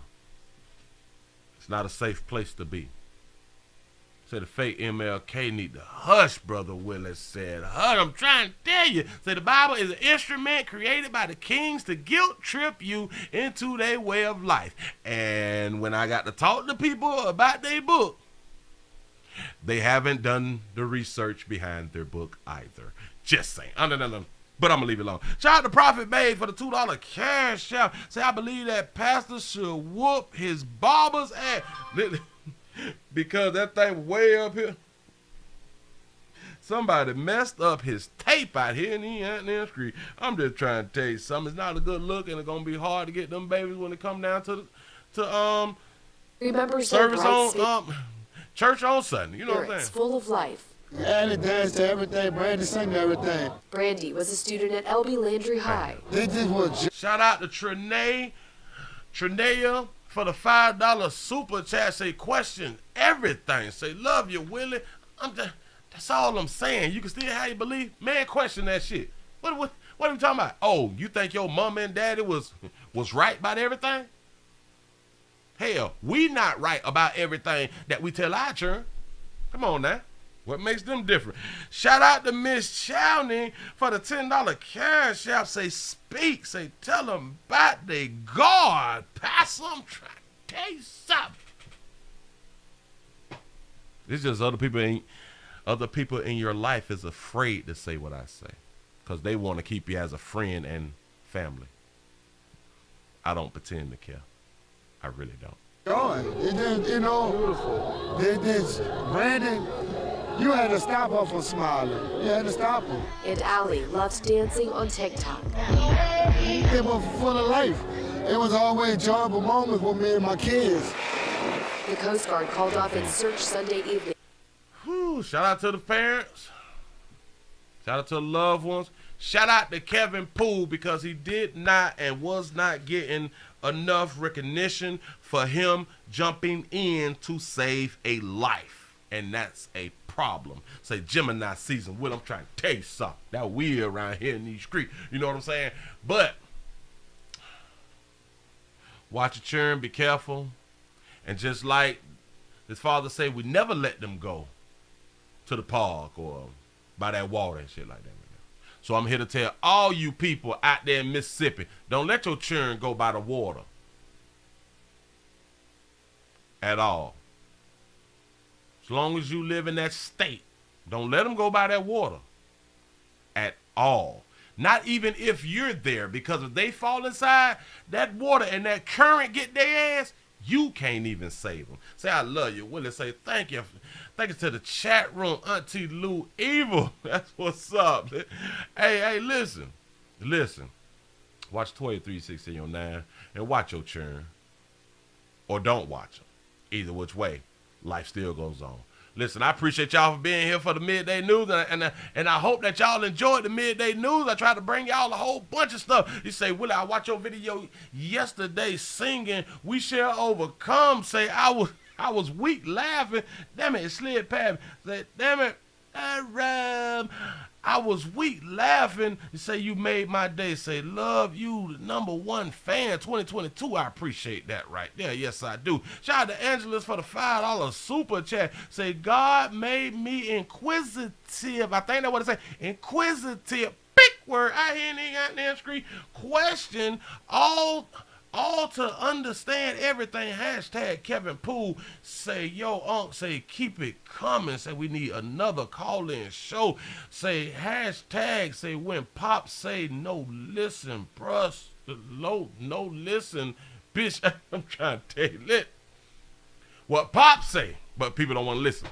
It's not a safe place to be. Say the fake MLK need to hush, Brother Willie said. Hush, I'm trying to tell you. Say the Bible is an instrument created by the kings to guilt trip you into their way of life. And when I got to talk to people about their book, they haven't done the research behind their book either. Just saying. But I'm going to leave it alone. Shout out to Prophet Babe for the $2 cash out. Say, I believe that pastor should whoop his barber's ass. Because that thing way up here. Somebody messed up his tape out here and he ain't in the street. I'm just trying to tell you something. It's not a good look and it's going to be hard to get them babies when they come down to Remember service on church on Sunday. You know what I'm saying? Full of life. Yeah, they dance to everything. Brandy sang to everything. Brandy was a student at LB Landry High. They just was. Shout out to Trinea for the $5 super chat. Say question everything. Say love you, Willie. That's all I'm saying. You can still have your belief. Man, question that shit. What are we talking about? Oh, you think your mom and daddy was right about everything? Hell, we not right about everything that we tell our children. Come on now. What makes them different? Shout out to Miss Chowney for the $10 cash app. Say speak. Say tell them about their God. Pass them. Try to tell you something. It's just other people in your life is afraid to say what I say because they want to keep you as a friend and family. I don't pretend to care. I really don't. It just, you know, this Brandon. You had to stop her from smiling. You had to stop her. And Allie loves dancing on TikTok. It was full of life. It was always enjoyable moments with me and my kids. The Coast Guard called off its search Sunday evening. Whew, shout out to the parents. Shout out to the loved ones. Shout out to Kevin Poole because he did not and was not getting enough recognition for him jumping in to save a life. And that's a problem. Say Gemini season. Will, I'm trying to tell you something. That weird around here in these streets. You know what I'm saying? But watch your children, be careful. And just like his father said, we never let them go to the park or by that water and shit like that. So I'm here to tell all you people out there in Mississippi, don't let your children go by the water at all. As long as you live in that state, don't let them go by that water at all. Not even if you're there, because if they fall inside that water and that current get their ass, you can't even save them. Say, I love you. Willie say, thank you. Thank you to the chat room, Auntie Lou Evil. That's what's up. Hey, listen. Watch 2369 and watch your churn. Or don't watch them. Either which way, life still goes on. Listen, I appreciate y'all for being here for the Midday News, and I hope that y'all enjoyed the Midday News. I try to bring y'all a whole bunch of stuff. You say, Willie, I watched your video yesterday singing We Shall Overcome. Say, I was weak laughing. Damn it, it slid past me. Say, damn it, I was weak laughing. You say, you made my day. Say, love you, the #1 fan 2022. I appreciate that right there. Yes, I do. Shout out to Angelus for the $5 super chat. Say, God made me inquisitive. I think that's what it say. Inquisitive. Big word. I hear it got that screen. Question all to understand everything. Hashtag Kevin Poole. Say, yo, Unc, say, keep it coming. Say, we need another call-in show. Say, hashtag, say, when Pop say, no listen, bruh. No listen, bitch. I'm trying to tell you that. What Pop say, but people don't want to listen.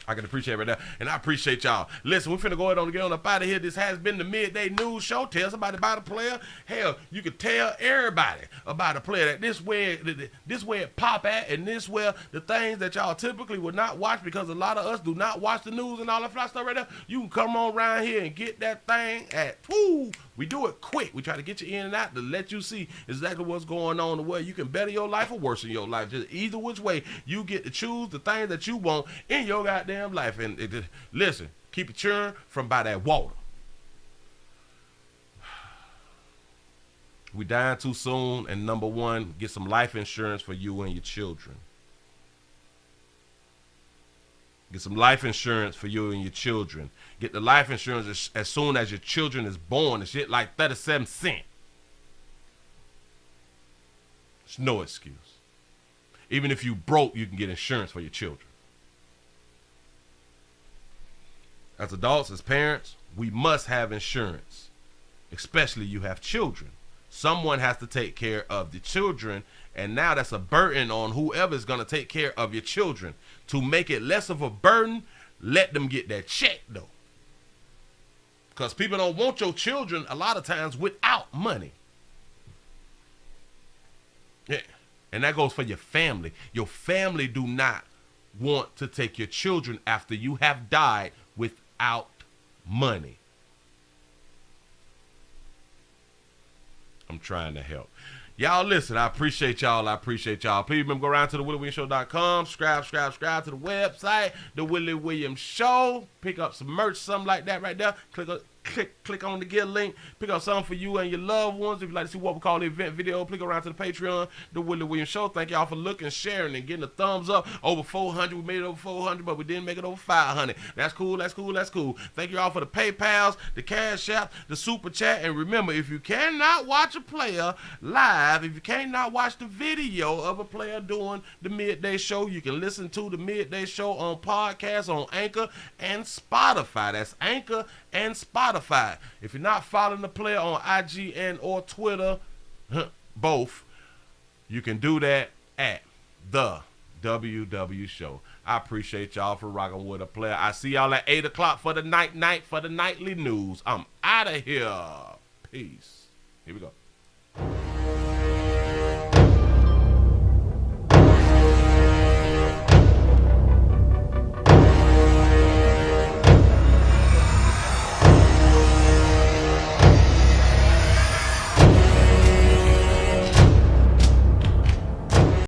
I can appreciate it right there. And I appreciate y'all. Listen, we're finna go ahead on and get on up out of here. This has been the Midday News Show. Tell somebody about a player. Hell, you can tell everybody about a player that this way it pop at, and this where the things that y'all typically would not watch, because a lot of us do not watch the news and all that fly stuff right there. You can come on around here and get that thing at, woo, we do it quick. We try to get you in and out to let you see exactly what's going on and where you can better your life or worsen your life. Just either which way, you get to choose the things that you want in your goddamn life. And listen, keep it churn from by that water. We dying too soon, and number one, get some life insurance for you and your children. Get some life insurance for you and your children. Get the life insurance as soon as your children is born. And shit like 37 cents. It's no excuse. Even if you broke, you can get insurance for your children. As adults, as parents, we must have insurance. Especially you have children. Someone has to take care of the children, and now that's a burden on whoever's going to take care of your children. To make it less of a burden, let them get that check, though. Because people don't want your children a lot of times without money. Yeah. And that goes for your family. Your family do not want to take your children after you have died without money. I'm trying to help. Y'all listen, I appreciate y'all. I appreciate y'all. Please remember, go around to the WillieWilliamsShow.com. Subscribe to the website, The Willie Williams Show. Pick up some merch, something like that right there. Click on the get link. Pick up something for you and your loved ones. If you'd like to see what we call the event video, click around to the Patreon, The Willie Williams Show. Thank y'all for looking, sharing, and getting a thumbs up. Over 400. We made it over 400, but we didn't make it over 500. That's cool. That's cool. That's cool. Thank y'all for the PayPals, the Cash App, the Super Chat. And remember, if you cannot watch a player live, if you cannot watch the video of a player doing the Midday Show, you can listen to the Midday Show on podcast on Anchor and Spotify. That's Anchor and Spotify. If you're not following the player on IG or Twitter, both, you can do that at the WW Show. I appreciate y'all for rocking with a player. I see y'all at 8 o'clock for the night for the nightly news. I'm out of here. Peace. Here we go.